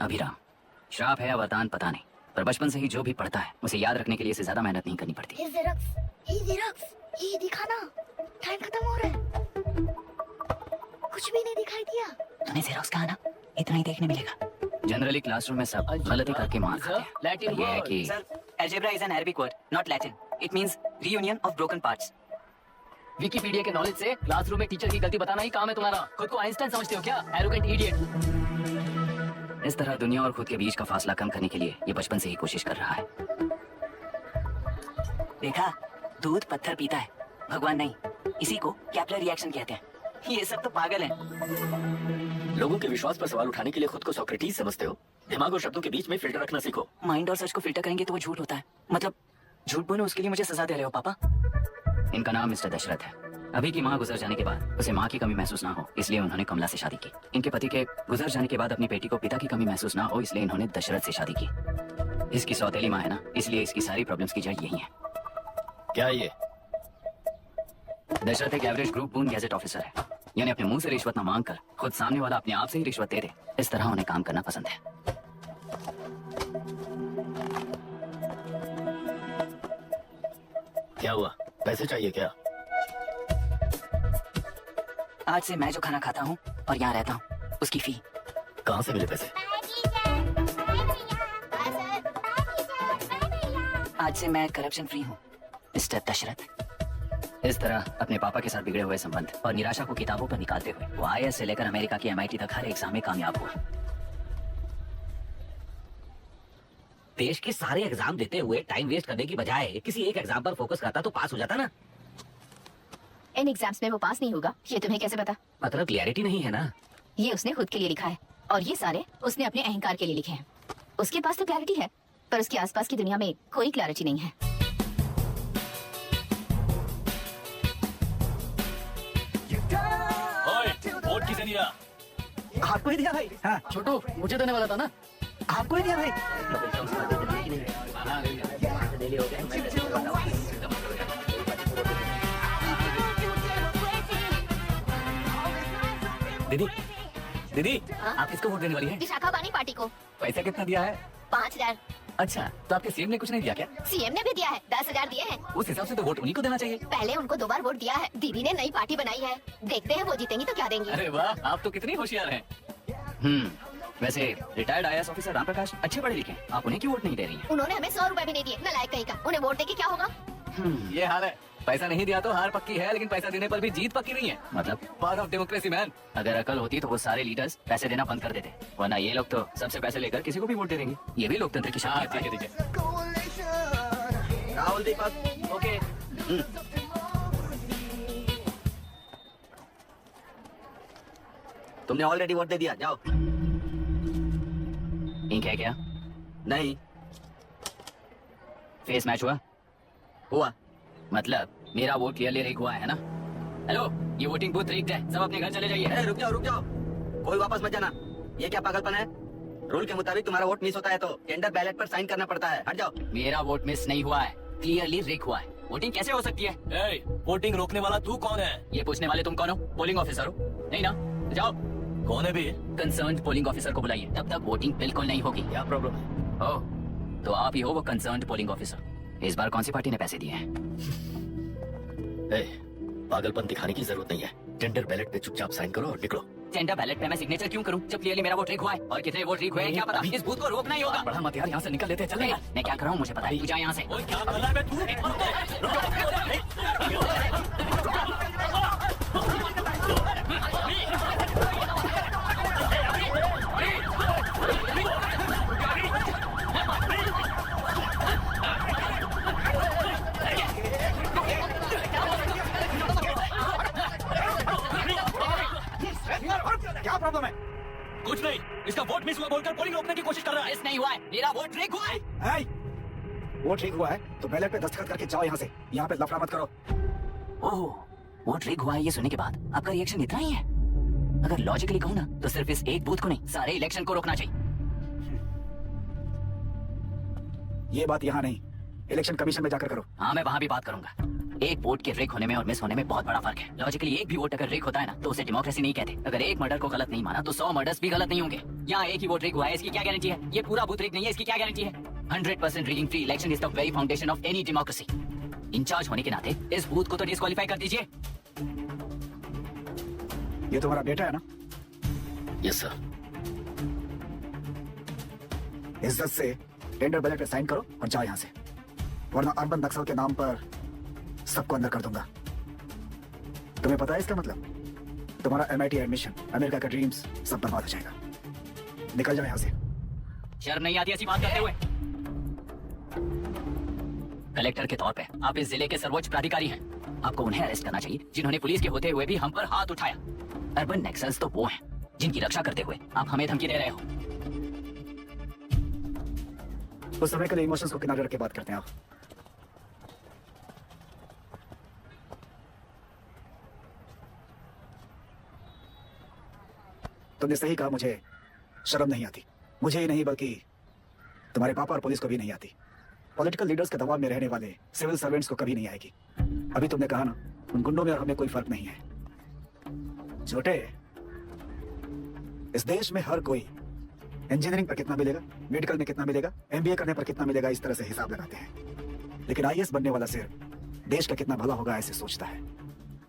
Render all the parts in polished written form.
अभिराम, श्राप है या वरदान पता नहीं, पर बचपन से ही जो भी पढ़ता है उसे याद रखने के लिए इसे ज्यादा मेहनत नहीं करनी पड़ती। ये दिखा ना, टाइम खत्म हो रहा है। कुछ भी नहीं दिखाई दिया। तुम्हें जेरोक्स कहा ना, इतना ही देखने मिलेगा। जनरली क्लासरूम में सब गलती करके मार खाते हैं। लैटिन ये है कि algebra is an Arabic word, not Latin. It means reunion of broken parts. Wikipedia के नॉलेज से क्लासरूम में टीचर की गलती बताना ही काम है तुम्हारा। खुद को आइंस्टाइन समझते हो क्या? Arrogant idiot. इस तरह दुनिया और खुद के बीच का फासला कम करने के लिए ये बचपन से ही कोशिश कर रहा है। देखा, दूध पत्थर पीता है, भगवान नहीं। इसी को कैपलर रिएक्शन कहते हैं। ये सब तो पागल हैं। लोगों के विश्वास पर सवाल उठाने के लिए खुद को सोक्रेटिस समझते हो? दिमाग और शब्दों के बीच में फिल्टर रखना सीखो। माइंड और सच को फिल्टर करेंगे तो वो झूठ होता है। मतलब झूठ बोलो, उसके लिए मुझे सजा दे रहे हो पापा? इनका नाम मिस्टर दशरथ है। अभी की माँ गुजर जाने के बाद उसे माँ की कमी महसूस ना हो, इसलिए उन्होंने कमला से शादी की। इनके पति के गुजर जाने के बाद अपनी बेटी को पिता की कमी महसूस ना हो, इसलिए इन्होंने दशरथ से शादी की। इसकी सौतेली माँ है ना, इसलिए इसकी सारी प्रॉब्लम्स की जड़ यही है। क्या ये? दशरथ एक एवरेज ग्रुप बून गैजेट ऑफिसर है, यानी अपने मुंह से रिश्वत ना मांग कर खुद सामने वाला अपने आप से ही रिश्वत दे दे। इस तरह उन्हें काम करना पसंद है। क्या हुआ? पैसे चाहिए क्या? आज से मैं जो खाना खाता हूँ और यहाँ रहता हूँ, उसकी फी। कहाँ से मिले पैसे? आज से मैं करप्शन फ्री हूँ, मिस्टर दशरथ। इस तरह अपने पापा के साथ बिगड़े हुए संबंध और निराशा को किताबों पर निकालते हुए वो IAS से लेकर अमेरिका की MIT तक हर एग्जाम में कामयाब हुआ। देश के सारे एग्जाम देते हुए टाइम वेस्ट करने की बजाय किसी एक एग्जाम पर फोकस करता तो पास हो जाता ना। इन एग्जाम्स में वो पास नहीं होगा, ये तुम्हें कैसे पता? मतलब क्लियरिटी नहीं है ना। ये उसने खुद के लिए लिखा है और ये सारे उसने अपने अहंकार के लिए लिखे हैं। उसके पास तो क्लैरिटी है, पर उसके आसपास की दुनिया में कोई क्लैरिटी नहीं है। वोट किसे दिया? आपको ही दिया भाई। हाँ, छोटू, मुझे देने वाला था ना। आपको ही दिया भाई। दीदी, दीदी, आप किसको वोट देने वाली हैं? विशाखा बानी पार्टी को। पैसा कितना दिया है? 5000। अच्छा, तो आपके सीएम ने कुछ नहीं दिया क्या? सीएम ने भी दिया है, 10,000 दिए हैं। उस हिसाब से तो वोट उन्हीं को देना चाहिए। पहले उनको 2 बार वोट दिया है। दीदी ने नई पार्टी बनाई है, देखते हैं वो जीतेंगी तो क्या देंगी। अरे वाह, आप तो कितनी होशियार हैं। वैसे retired IAS officer Ram Prakash अच्छे पढ़े लिखे, आप उन्हें क्यों वोट नहीं दे रही हैं? उन्होंने हमें 100 रुपए भी नहीं दिए, नालायक कहीं का। उन्हें वोट देके क्या होगा? ये हाल है। पैसा नहीं दिया तो हार पक्की है, लेकिन पैसा देने पर भी जीत पक्की नहीं है। मतलब पावर ऑफ डेमोक्रेसी मैन। अगर अकल होती तो वो सारे लीडर्स पैसे देना बंद कर देते, वरना ये लोग तो सबसे पैसे लेकर किसी को भी वोट दे देंगे। ये भी लोकतंत्र की शक्ति है। ठीक है। राहुल दीपक, ओके। तुमने ऑलरेडी वोट दे दिया, जाओ। इंक है क्या? नहीं फेस मैच हुआ? हुआ। मतलब मेरा वोट क्लियरली रिग हुआ है ना? हेलो, ये वोटिंग बूथ रिग्ड है, सब अपने घर चले जाइए। रुक जाओ, कोई वापस मत जाना। ये क्या पागलपन है? रूल के मुताबिक तुम्हारा वोट मिस होता है तो टेंडर बैलेट पर साइन करना पड़ता है। हट जाओ। मेरा वोट मिस नहीं हुआ है, क्लियरली रिग हुआ है। वोटिंग कैसे हो सकती है? वोटिंग रोकने वाला तू कौन है? ये पूछने वाले तुम कौन हो? पोलिंग ऑफिसर हो? नहीं ना? जाओ, कौन है भी? कंसर्न्ड पोलिंग ऑफिसर को बुलाइए, तब तक वोटिंग बिल्कुल नहीं होगी। क्या प्रॉब्लम है? ओह, तो आप ही हो वो कंसर्न्ड पोलिंग ऑफिसर। इस बार कौन सी पार्टी ने पैसे दिए हैं? पागलपन दिखाने की जरूरत नहीं है। टेंडर बैलेट पे चुपचाप साइन करो और निकलो। टेंडर बैलेट पे मैं सिग्नेचर क्यों करूं जब क्लियरली मेरा वोट रिग हुआ है? और कितने वोट रिग हुए हैं क्या पता? इस बूथ को रोकना ही होगा। बड़ा मत यार, यहाँ से निकल लेते हैं, चल। मैं क्या कर रहा हूँ मुझे पता है, तू जा यहाँ से। क्या कर रहा है क्या प्रॉब्लम है? कुछ नहीं, इसका वोट मिस हुआ बोलकर पोलिंग रोकने की कोशिश कर रहा है। मिस नहीं हुआ है, मेरा वोट रिग हुआ है। वोट ठीक हुआ है तो बैलेट पे दस्तखत करके जाओ यहाँ से। यहाँ पे लफड़ा मत करो। ओह, वोट रिग हुआ है ये सुनने के बाद आपका रिएक्शन इतना ही है? अगर लॉजिकली कहूँ ना तो सिर्फ इस एक बूथ को नहीं, सारे इलेक्शन को रोकना चाहिए। ये बात यहाँ नहीं, इलेक्शन कमीशन में जाकर करो। हाँ, मैं वहाँ भी बात करूंगा। एक वोट के रेक होने में और मिस होने में बहुत बड़ा फर्क है। लॉजिकली एक भी वोट अगर रेक होता है ना तो उसे डेमोक्रेसी नहीं कहते। अगर एक मर्डर को गलत नहीं माना तो 100 मर्डर्स भी गलत नहीं होंगे। यहाँ एक ही वोट रेक हुआ है, इसकी क्या गारंटी है? ये पूरा बूथ रेक नहीं है, इसकी क्या गारंटी है? 100% rigging free election is the very foundation of any democracy. Incharge होने के नाते इस बूथ को तो डिस्क्वालीफाई कर दीजिए। ये तुम्हारा बेटा है ना? Yes sir. इज्जत से टेंडर बजट पे साइन करो और जाओ यहाँ से, वरना अर्बन नक्सल के नाम पर सबको अंदर कर दूंगा। तुम्हें पता है इसका मतलब? तुम्हारा MIT एडमिशन, अमेरिका का ड्रीम्स सब बर्बाद हो जाएगा। निकल जाओ यहाँ से। शर्म नहीं आती ऐसी बात करते हुए? कलेक्टर के तौर पे आप इस जिले के सर्वोच्च प्राधिकारी हैं। आपको उन्हें अरेस्ट करना चाहिए जिन्होंने पुलिस के होते हुए भी हम पर हाथ उठाया। अर्बन नेक्सल्स तो वो हैं जिनकी रक्षा करते हुए आप हमें धमकी दे रहे हो। उस समय के लिए इमोशंस को किनारे रख के बात करते हैं आप। तुमने सही कहा, मुझे शर्म नहीं आती। मुझे ही नहीं बल्कि तुम्हारे पापा और पुलिस को भी नहीं आती। पॉलिटिकल लीडर्स के दबाव में रहने वाले सिविल सर्वेंट्स को कभी नहीं आएगी। अभी तुमने कहा ना, उन गुंडों में और हमें कोई फर्क नहीं है। छोटे, इस देश में हर कोई इंजीनियरिंग पर कितना मिलेगा, मेडिकल में कितना मिलेगा, MBA करने पर कितना मिलेगा, इस तरह से हिसाब लगाते हैं। लेकिन IAS बनने वाला सिर्फ देश का कितना भला होगा ऐसे सोचता है।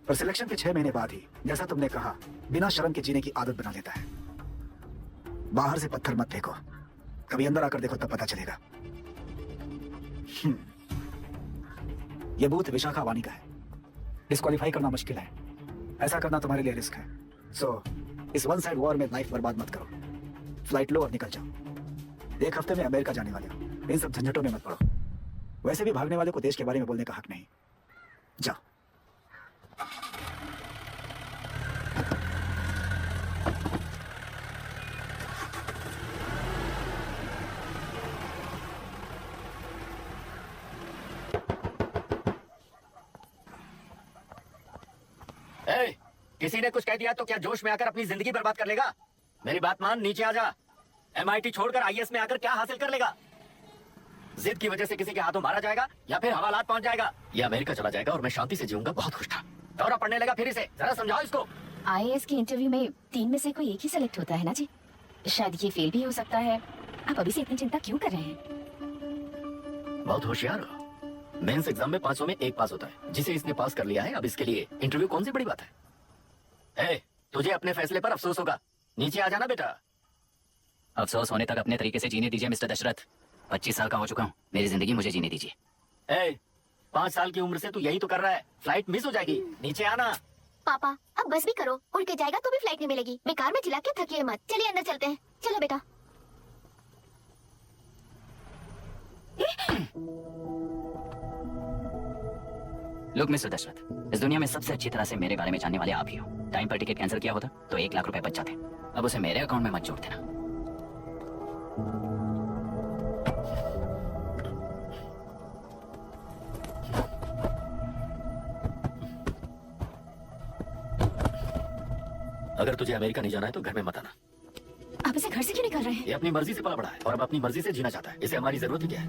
पर सिलेक्शन के 6 महीने बाद ही, जैसा तुमने कहा, बिना शर्म के जीने की आदत बना लेता है। बाहर से पत्थर मत फेंको, कभी अंदर आकर देखो तब पता चलेगा। यह बूथ विशाखा वानी का है। डिस्क्वालीफाई करना मुश्किल है, ऐसा करना तुम्हारे लिए रिस्क है। सो इस वन साइड वॉर में लाइफ बर्बाद मत करो। फ्लाइट लो और निकल जाओ। 1 हफ्ते में अमेरिका जाने वाले हो, इन सब झंझटों में मत पड़ो। वैसे भी भागने वाले को देश के बारे में बोलने का हक नहीं। जाओ। ए, किसी ने कुछ कह दिया तो क्या जोश में आकर अपनी जिंदगी बर्बाद कर लेगा? मेरी बात मान, नीचे आ जा। MIT छोड़कर IAS में आकर क्या हासिल कर लेगा? जिद की वजह से किसी के हाथों मारा जाएगा या फिर हवालात पहुंच जाएगा। ये अमेरिका चला जाएगा और मैं शांति से जीऊंगा। बहुत खुश था। दौरा पड़ने लगा फिर इसे। जरा समझाओ इसको। IAS के इंटरव्यू में 3 में से कोई एक ही सेलेक्ट होता है ना जी? शायद ये फेल भी हो सकता है। आप अभी से इतनी चिंता क्यों कर रहे हैं? बहुत होशियार हो। मेंस एग्जाम में 500 में 1 पास होता है, जिसे इसने पास कर लिया है। अब इसके लिए इंटरव्यू कौन सी बड़ी बात है? तुझे अपने फैसले पर अफसोस होगा। नीचे आ जाना बेटा। अफसोस होने तक अपने तरीके से जीने दीजिए मिस्टर दशरथ। 25 साल का हो चुका हूँ, मेरी जिंदगी मुझे जीने दीजिए। 5 साल की उम्र से तू यही तो कर रहा है। फ्लाइट मिस हो जाएगी, नीचे आना। पापा अब बस भी करो, उड़ के जाएगा तो भी फ्लाइट नहीं मिलेगी। बेकार में चिल्ला के थकिए मत। चलिए अंदर चलते हैं। चलो बेटा। लुक मिस्टर दशरथ, इस दुनिया में सबसे अच्छी तरह से मेरे बारे में जानने वाले आप ही हो। टाइम पर टिकट कैंसिल किया होता तो 1 लाख रुपए बच जाते। अब उसे मेरे अकाउंट में मत जोड़ देना। अगर तुझे अमेरिका नहीं जाना है तो घर में मत आना। आप इसे घर से क्यों निकाल रहे हैं? ये अपनी मर्जी से पला बड़ा है और अब अपनी मर्जी से जीना चाहता है। इसे हमारी जरूरत ही क्या है?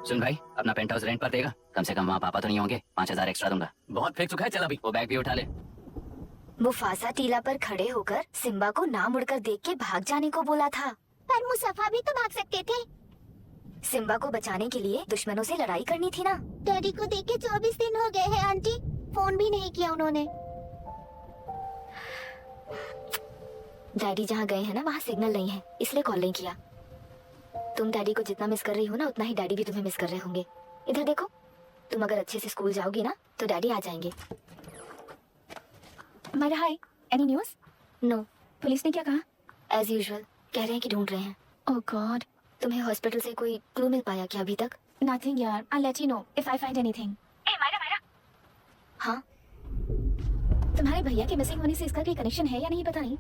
सुन भाई, अपना पेंट हाउस रेंट पर देगा? कम से कम वहाँ पापा तो नहीं होंगे। 5000 एक्स्ट्रा दूंगा। बहुत फेंक चुका है, चल अभी वो बैग भी उठा ले। मुफासा टीला पर खड़े होकर सिम्बा को ना मुड़कर देख के भाग जाने को बोला था। पर मुसफा भी तो भाग सकते थे। सिम्बा को बचाने के लिए दुश्मनों से लड़ाई करनी थी ना। डैडी को देख के 24 दिन हो गए हैं आंटी। फोन भी नहीं किया उन्होंने। डैडी जहाँ गए हैं ना, वहाँ सिग्नल नहीं है, इसलिए कॉल नहीं किया। तुम डैडी को जितना मिस कर रही हो ना, उतना ही डैडी भी तुम्हें मिस कर रहे होंगे। इधर देखो, तुम अगर अच्छे से स्कूल जाओगी ना तो डैडी आ जाएंगे। मायरा हाय, एनी न्यूज़? नो, पुलिस ने क्या कहा? एज यूजुअल कह रहे हैं कि ढूंढ रहे हैं। ओह गॉड। तुम्हें हॉस्पिटल से कोई क्लू मिल पाया क्या अभी तक? नथिंग यार, I let you know if I find anything. ए मायरा। हाँ, तुम्हारे भैया के मिसिंग होने से इसका कोई कनेक्शन है या नहीं पता नहीं,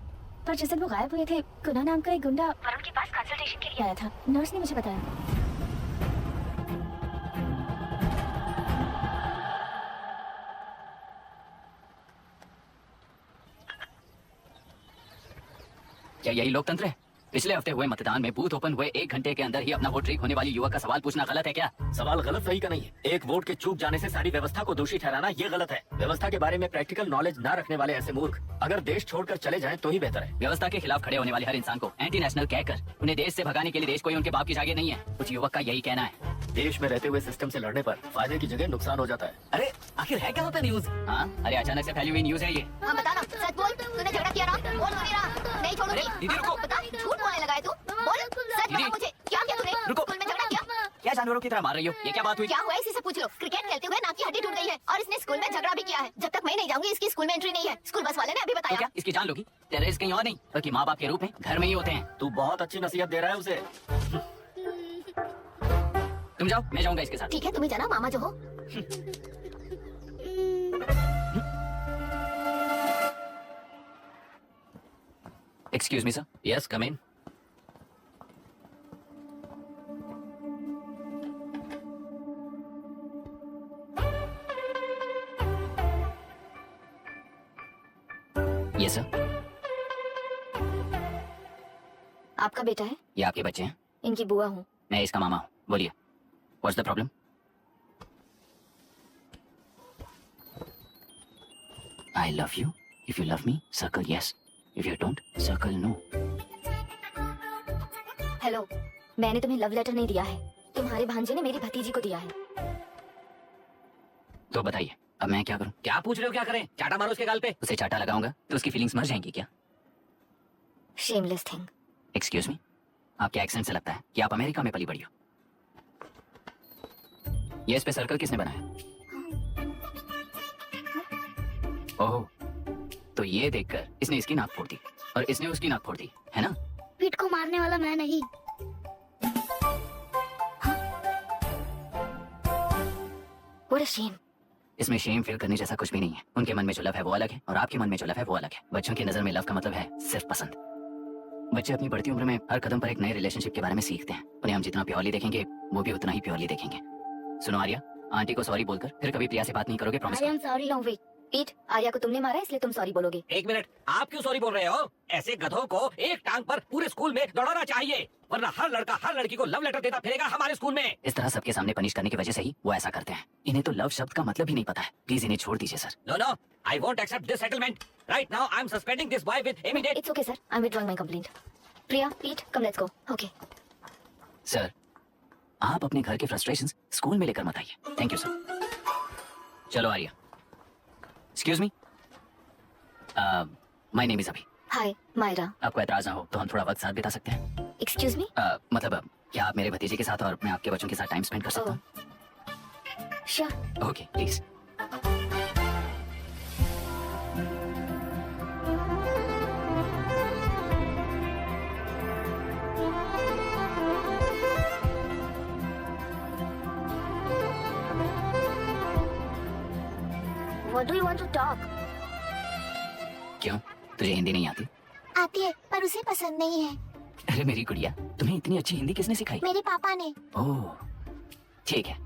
पर जिस दिन वो गायब हुए थे, गुना नाम का एक गुंडा वरुण के पास कंसल्टेशन के लिए आया था। नर्स ने मुझे बताया। क्या यही लोकतंत्र है? पिछले हफ्ते हुए मतदान में बूथ ओपन हुए 1 घंटे के अंदर ही अपना वोट लीक होने वाली युवक का सवाल पूछना गलत है क्या? सवाल गलत सही का नहीं है। एक वोट के चूक जाने से सारी व्यवस्था को दोषी ठहराना ये गलत है। व्यवस्था के बारे में प्रैक्टिकल नॉलेज ना रखने वाले ऐसे मूर्ख अगर देश छोड़कर चले जाएं तो ही बेहतर है। व्यवस्था के खिलाफ खड़े होने वाले हर इंसान को एंटी नेशनल कहकर उन्हें देश से भगाने के लिए देश कोई उनके बाप की जागीर नहीं है। उस युवक का यही कहना है। देश में रहते हुए सिस्टम से लड़ने पर फायदे की जगह नुकसान हो जाता है। अरे आखिर है क्या होता न्यूज? हाँ, अरे अचानक से फैली हुई न्यूज है ये। हाँ बता ना, सच बोल, तूने झगड़ा किया ना? बोल तो मेरा, नहीं छोड़ूंगी। दीदी रुको। बता, झूठ बोलने लगा है तू? बोल, सच बता मुझे, क्या किया तूने? रुको। स्कूल में झगड़ा किया? क्या जानवरों की तरह मार रही हो? ये क्या बात हुई? क्या हुआ है इसी से पूछ लो। क्रिकेट खेलते हुए नाक की हड्डी टूट गई है और इसने स्कूल में झगड़ा भी किया है। जब तक मैं नहीं जाऊंगी इसकी स्कूल में एंट्री नहीं है। स्कूल बस वाले ने अभी तो बताया। क्या इसकी जान लोगी? टेररिस्ट कहीं और नहीं बल्कि माँ बाप के रूप में घर में ही होते हैं। तू बहुत अच्छी नसीहत दे रहा है उसे। तुम जाओ, मैं जाऊंगा इसके साथ। ठीक है, तुम्हें जाना, मामा जो हो। Excuse me sir. Yes come in. Yes sir. आपका बेटा है? ये आपके बच्चे हैं? इनकी बुआ हूँ। मैं इसका मामा हूँ। बोलिए, what's the problem? I love you. If you love me, circle yes. If you don't, circle no. Hello, मैंने तुम्हें लव लेटर नहीं दिया है। तुम्हारे भांजे ने मेरी भतीजी को दिया है। तो बताइए, अब मैं क्या करूं? क्या पूछ रहे हो? क्या करें? चाटा मारो उसके गाल पे। उसे चाटा लगाऊंगा तो उसकी फीलिंग्स मर जाएंगी क्या? Shameless thing. एक्सक्यूज मी, आपके एक्सेंट से लगता है कि आप अमेरिका में पली बड़ी हो। ये इस पे सर्कल किसने बनाया? ओह, तो ये देखकर इसने इसकी नाक फोड़ दी और इसने उसकी नाक फोड़ दी, है ना? पीठ को मारने वाला मैं नहीं। What a shame। इसमें शेम फील करने जैसा कुछ भी नहीं है। उनके मन में जो लव है वो अलग है और आपके मन में जो लव है वो अलग है। बच्चों की नजर में लव का मतलब है सिर्फ पसंद। बच्चे अपनी बढ़ती उम्र में हर कदम पर एक नए रिलेशनशिप के बारे में सीखते हैं। उन्हें हम जितना प्योरली देखेंगे वो भी उतना ही प्योरली देखेंगे। सुनो आर्या, आंटी को सॉरी बोलकर फिर कभी प्रिया से बात नहीं करोगे, promise? I am sorry। No wait, पीट, आर्या को तुमने मारा इसलिए तुम सॉरी बोलोगे। एक मिनट, आप क्यों सॉरी बोल रहे हो? ऐसे गधों को एक टांग पर पूरे स्कूल में दौड़ाना चाहिए, वरना हर लड़का हर लड़की को लव लेटर देता फिरेगा हमारे स्कूल में। इस तरह सबके सामने पनिश करने की वजह से ही वो ऐसा करते हैं। इन्हें तो लव शब्द का मतलब ही नहीं पता है। प्लीज इन्हें छोड़ दीजिए sir. No no, I won't accept this settlement. Right now I am suspending this boy with immediate. It's okay sir, I'm withdrawing my complaint। प्रिया, पीट, come let's go। Okay। Sir, आप अपने घर के फ्रस्ट्रेशंस स्कूल में लेकर मत आइए। Thank you sir. चलो Arya. Excuse me, my name is Abhi. Hi, Myra. आपको एतराज ना हो तो हम थोड़ा वक्त साथ बिता सकते हैं? Excuse me. मतलब क्या आप मेरे भतीजे के साथ और मैं आपके बच्चों के साथ टाइम स्पेंड कर सकता हूँ? Sure. Okay please. What do you want to talk? क्यों, तुझे हिंदी नहीं आती? आती है पर उसे पसंद नहीं है। अरे मेरी गुड़िया, तुम्हें इतनी अच्छी हिंदी किसने सिखाई? मेरे पापा ने। ओह ठीक है।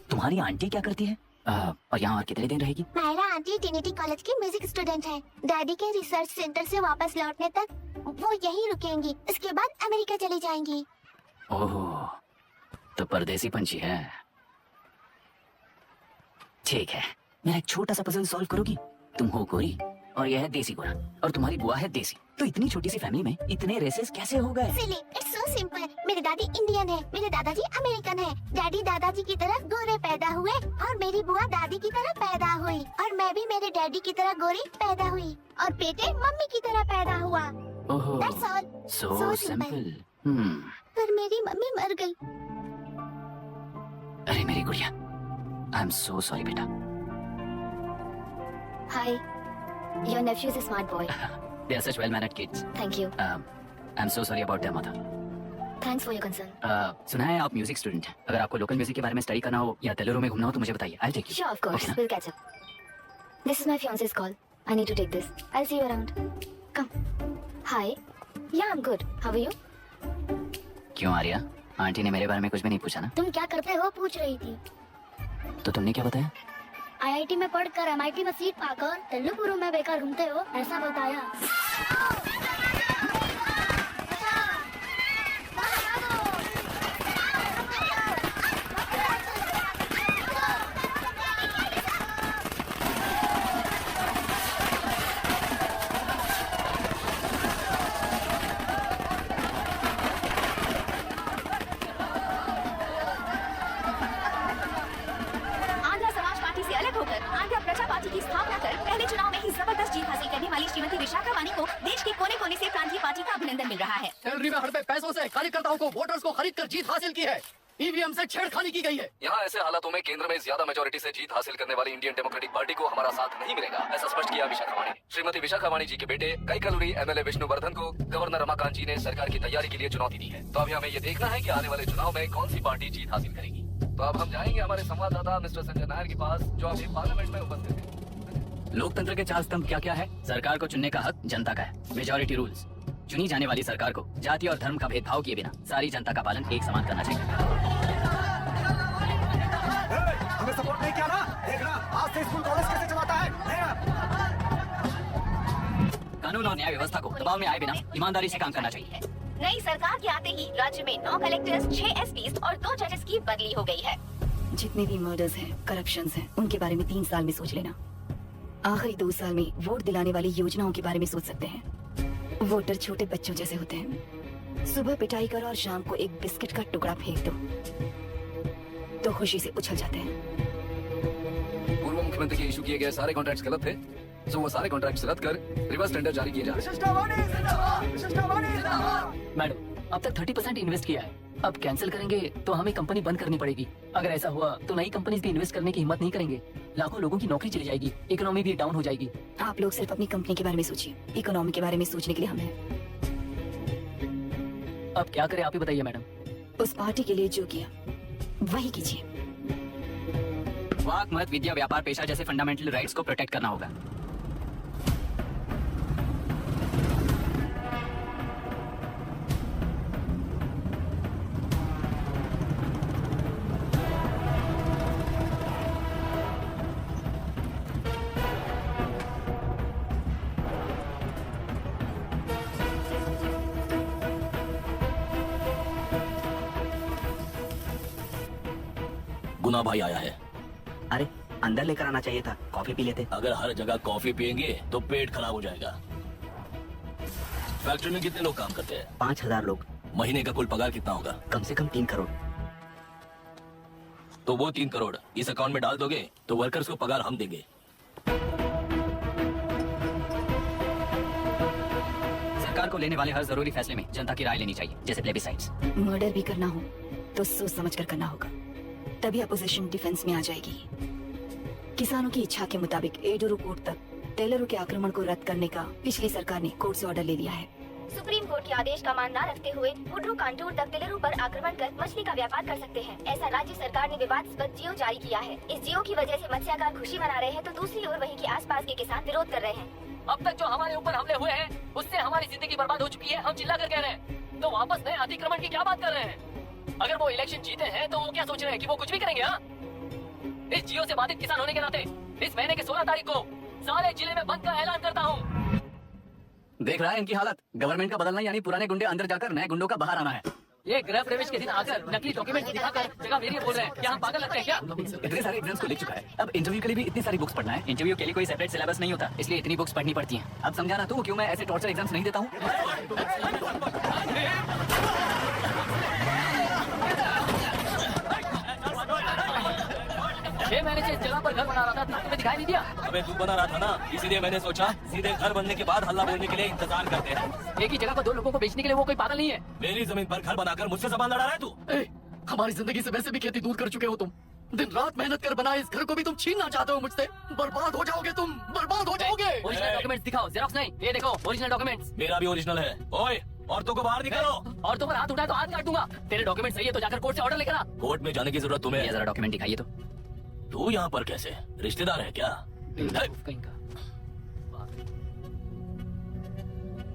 तुम्हारी आंटी क्या करती है और यहाँ और कितने दिन रहेगी? मायरा आंटी ट्रिनिटी कॉलेज की म्यूजिक स्टूडेंट है। डैडी के रिसर्च सेंटर से वापस लौटने तक वो यहीं रुकेंगी। इसके बाद अमेरिका चली जाएंगी। ओह, तो परदेसी पंछी है। ठीक है, मेरा एक छोटा सा पजल सॉल्व करोगी? तुम हो गोरी और यह है देसी गोरा और तुम्हारी बुआ है देसी, तो इतनी छोटी सी फैमिली में इतने रेसेस कैसे हो गए? सिली, इट्स सो सिंपल। मेरे दादी इंडियन है, मेरे दादाजी अमेरिकन है। डैडी दादाजी की तरह गोरे पैदा हुए और मेरी बुआ दादी की तरह पैदा हुई और मैं भी मेरे डैडी की तरह गोरी पैदा हुई और बेटे मम्मी की तरह पैदा हुआ। ओहो, That's all. so So simple। पर मेरी मम्मी मर गई। अरे मेरी गुड़िया, आई एम सो सॉरी बेटा। Hi, your nephew is a smart boy। They are such well-mannered kids। Thank you। I'm so sorry about their mother। Thanks for your concern। सुना है आप म्यूजिक स्टूडेंट हैं। अगर आपको लोकल म्यूजिक के बारे में स्टडी करना हो या तेलुरु में घूमना हो तो मुझे बताइए। I'll take you। Sure, of course। Okay ना? We'll catch up। This is my fiance's call। I need to take this। I'll see you around। Come। Hi। Yeah, I'm good। How are you? क्यों Arya, aunty ने मेरे बारे में कुछ भी नहीं पूछा ना? तुम क्या करते हो पूछ रही थी। तो तुमने क्या बताया? IIT में पढ़कर MIT में सीट पाकर तेलुगुरु में बेकार घूमते हो ऐसा बताया। मिल रहा है। सैलरी में हड़पे पैसों से कार्यकर्ताओं को वोटर्स को खरीद कर जीत हासिल की है। ईवीएम से छेड़खानी की गई है। यहाँ ऐसे हालातों में केंद्र में ज्यादा मेजोरिटी से जीत हासिल करने वाली इंडियन डेमोक्रेटिक पार्टी को हमारा साथ नहीं मिलेगा, ऐसा स्पष्ट किया विशाखा वाणी। श्रीमती विशाखा वाणी जी के बेटे कैकलूरी एमएलए विष्णुवर्धन को गवर्नर रमाकांत जी ने सरकार की तैयारी के लिए चुनौती दी है। तो अभी हमें ये देखना है कि आने वाले चुनाव में कौन सी पार्टी जीत हासिल करेगी। तो अब हम जाएंगे हमारे संवाददाता मिस्टर संजय नायर के पास, जो अभी पार्लियामेंट में उपस्थित है। लोकतंत्र के चार स्तंभ क्या क्या है? सरकार को चुनने का हक जनता का है। Majority rules. चुनी जाने वाली सरकार को जाति और धर्म का भेदभाव किए बिना सारी जनता का पालन एक समान करना चाहिए। हमें सपोर्ट नहीं किया ना, देखना आज से स्कूल कॉलेज कैसे चलाता है। कानून और न्याय व्यवस्था को दबाव में आए बिना ईमानदारी से काम करना चाहिए। नई सरकार के आते ही राज्य में 9 कलेक्टर्स, 6 एसपीज और 2 जजेस की बदली हो गई है। जितने भी मर्डर्स हैं, करप्शंस हैं, उनके बारे में 3 साल में सोच लेना। आखिरी 2 साल में वोट दिलाने वाली योजनाओं के बारे में सोच सकते हैं। वोटर छोटे बच्चों जैसे होते हैं। सुबह पिटाई करो और शाम को एक बिस्किट का टुकड़ा फेंक दो तो खुशी से उछल जाते हैं। पूर्व मुख्यमंत्री के इशू किए गए सारे कॉन्ट्रैक्ट्स गलत थे, तो वो सारे कॉन्ट्रैक्ट्स रद्द कर रिवर्स टेंडर जारी किए जा रहे हैं। मैडम, अब तक 30% इन्वेस्ट किया है, अब कैंसिल करेंगे तो हमें कंपनी बंद करनी पड़ेगी। अगर ऐसा हुआ तो नई कंपनीज भी इन्वेस्ट करने की हिम्मत नहीं करेंगे। लाखों लोगों की नौकरी चली जाएगी, इकोनॉमी भी डाउन हो जाएगी। आप लोग सिर्फ अपनी कंपनी के बारे में सोचिए, इकोनॉमी के बारे में सोचने के लिए हम हैं। अब क्या करें आप ही बताइए मैडम। उस पार्टी के लिए जो किया वही कीजिए। वाक, मत, विद्या, व्यापार, पेशा जैसे फंडामेंटल राइट्स को प्रोटेक्ट करना होगा। गुना भाई आया है। अरे अंदर लेकर आना चाहिए था, कॉफी पी लेते। अगर हर जगह कॉफी पियेंगे तो पेट खराब हो जाएगा। फैक्ट्री में कितने लोग काम करते हैं? 5000 लोग। महीने का कुल पगार कितना होगा? कम से कम 3 करोड़। तो वो 3 करोड़ इस अकाउंट में डाल दोगे तो वर्कर्स को पगार हम देंगे। सरकार को लेने वाले हर जरूरी फैसले में जनता की राय लेनी चाहिए, जैसे प्लेबिसाइट्स। मर्डर भी करना हो तो सोच समझ कर करना होगा, तभी अपोजिशन डिफेंस में आ जाएगी। किसानों की इच्छा के मुताबिक एडोरू कोर्ट तक टेलरों के आक्रमण को रद्द करने का पिछली सरकार ने कोर्ट से ऑर्डर ले लिया है। सुप्रीम कोर्ट के आदेश का मान न रखते हुए हुड्रू कांटूर तक टेलरों पर आक्रमण कर मछली का व्यापार कर सकते हैं, ऐसा राज्य सरकार ने विवादास्पद जियो जारी किया है। इस जियो की वजह से मत्स्यकार खुशी मना रहे हैं तो दूसरी ओर वहीं के आसपास के किसान विरोध कर रहे हैं। अब तक जो हमारे ऊपर हमले हुए हैं उससे हमारी जिंदगी बर्बाद हो चुकी है। हम चिल्ला कर कह रहे हैं तो वापस नए अतिक्रमण की क्या बात कर रहे हैं? अगर वो इलेक्शन जीते हैं तो वो क्या सोच रहे हैं कि वो कुछ भी करेंगे? हाँ, इस जियो से बाधित किसान होने के नाते इस महीने के 16 तारीख को सारे जिले में बंद का ऐलान करता हूँ। देख रहा है इनकी हालत। गवर्नमेंट का बदलना यानी पुराने गुंडे अंदर जाकर नए गुंडों का बाहर आना है। ये गृह प्रवेश के दिन आकर नकली डॉक्यूमेंट दिखाकर जगह मेरी बोल रहे हैं। क्या हम पागल लगते हैं क्या? इतने सारे एग्जाम्स को लिख चुका है, अब इंटरव्यू के लिए भी इतनी सारी बुक्स पढ़ना है। इंटरव्यू के लिए कोई सेपरेट सिलेबस नहीं होता, इसलिए इतनी बुक्स पढ़नी पड़ती हैं। अब समझाना तू क्यों मैं ऐसे टॉर्चर एग्जाम्स नहीं देता हूँ। 6 महीने से इस जगह पर घर बना रहा था, तुम्हें दिखाई नहीं दिया? अबे तू बना रहा था ना, इसीलिए मैंने सोचा सीधे घर बनने के बाद हल्ला बोलने के लिए इंतजार करते हैं। एक ही जगह पर 2 लोगों को बेचने के लिए वो कोई पागल नहीं है। मेरी जमीन पर घर बनाकर मुझसे जबान लड़ा रहा है तू? हमारी जिंदगी से वैसे भी खेती दूर कर चुके हो तुम। दिन रात मेहनत कर बनाए इस घर को भी तुम छीनना चाहते हो मुझसे। बर्बाद हो जाओगे तुम, बर्बाद हो जाओगे। ओरिजिनल डॉक्यूमेंट्स दिखाओ, जेरॉक्स नहीं। ये देखो ओरिजिनल डॉक्यूमेंट्स। मेरा भी ओरिजिनल है। ओए, औरतों को बाहर निकालो। और तुम हाथ उठाए तो हाथ काट दूंगा। तेरे डॉक्यूमेंट सही है तो जाकर कोर्ट से ऑर्डर लेकर आ। कोर्ट में जाने की जरूरत तुम्हें ये है? जरा डॉक्यूमेंट दिखाइए तो। तू यहाँ पर कैसे? रिश्तेदार है क्या? कहीं का।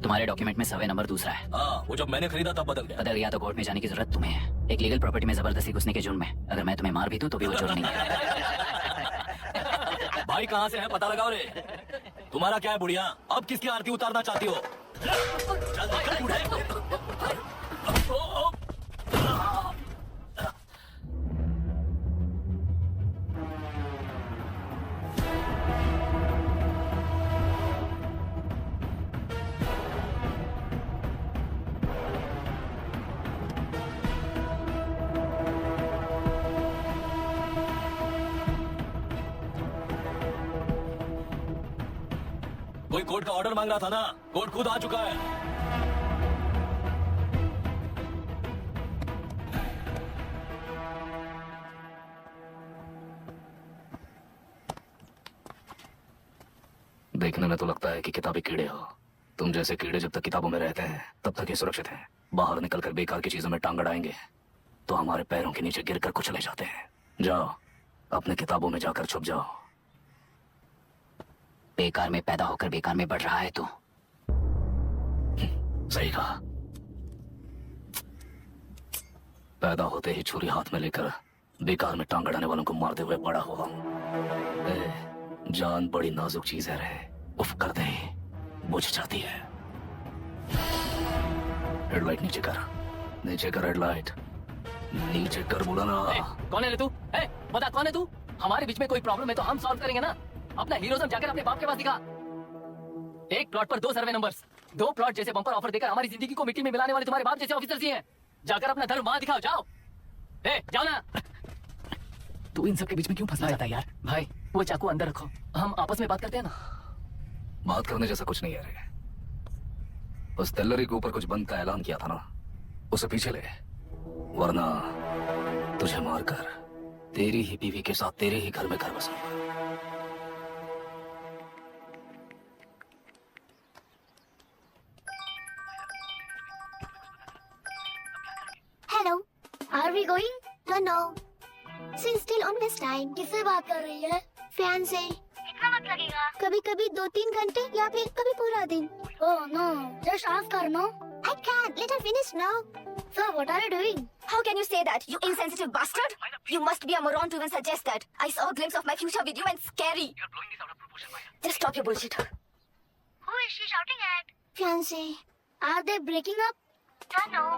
तुम्हारे डॉक्यूमेंट में सर्वे नंबर दूसरा है। हाँ, वो जब मैंने खरीदा तब बदल गया। बदल गया तो कोर्ट में जाने की जरूरत तुम्हें है। एक लीगल प्रॉपर्टी में जबरदस्ती घुसने के जुर्म में अगर मैं तुम्हें मार भी दूं तो भी वो जुर्म नहीं है। भाई कहाँ से है पता लगाओ रे। तुम्हारा क्या है बुढ़िया? अब किसकी आरती उतारना चाहती हो? चल निकल बूढ़े। कोई कोर्ट का ऑर्डर मांग रहा था ना, कोर्ट खुद आ चुका है। देखने में तो लगता है कि किताबी कीड़े हो। तुम जैसे कीड़े जब तक किताबों में रहते हैं तब तक ये सुरक्षित हैं। बाहर निकलकर बेकार की चीजों में टांग अड़ाएंगे तो हमारे पैरों के नीचे गिरकर कुचले जाते हैं। जाओ अपने किताबों में जाकर छुप जाओ। बेकार में पैदा होकर बेकार में बढ़ रहा है तू। सही कहा। पैदा होते ही छुरी हाथ में लेकर बेकार में टांग अड़ाने वालों को मारते हुए बड़ा हुआ हूं। जान बड़ी नाजुक चीज है रे, उफ कर दे बुझ जाती है। हेडलाइट नीचे कर, नीचे कर हेडलाइट, नीचे कर बोला ना। कौन है रे तू? बता कौन है तू? हमारे बीच में कोई प्रॉब्लम है तो हम सॉल्व करेंगे ना। अपना हीरोइज्म जाकर अपने बाप के पास दिखा। एक प्लॉट पर 2 सर्वे नंबर्स, 2 प्लॉट जैसे बम्पर ऑफर देकर हमारी जिंदगी को मिट्टी में मिलाने वाले तुम्हारे बाप जैसे ऑफिसर्स ही हैं। जाकर अपना धर्म वहां दिखाओ, जाओ। जाओ ना। तू इन सब के बीच में क्यों फंसा जाता है यार? भाई वो चाकू अंदर रखो, हम आपस में बात करते हैं ना। बात करने जैसा कुछ नहीं है रे। उस तेलरी के ऊपर कुछ बंद का ऐलान किया था ना, उसे पीछे ले, वरना तुझे मारकर तेरी ही बीवी के साथ तेरे ही घर में घर बसाऊंगा। Hello, are we going? Don't know, she is still on waste time. किससे बात कर रही है? फैन से। कितना वक्त लगेगा? कभी कभी 2-3 घंटे या फिर कभी पूरा दिन। Oh no, just ask her, no? I can't, let her finish now. Sir, what are you doing? How can you say that, you insensitive bastard? You must be a moron to even suggest that. I saw a glimpse of my future with you and scary. You're blowing this out of proportion, Maya. Just stop your bullshit. Who is she shouting at? Fiancé. Are they breaking up? Don't know.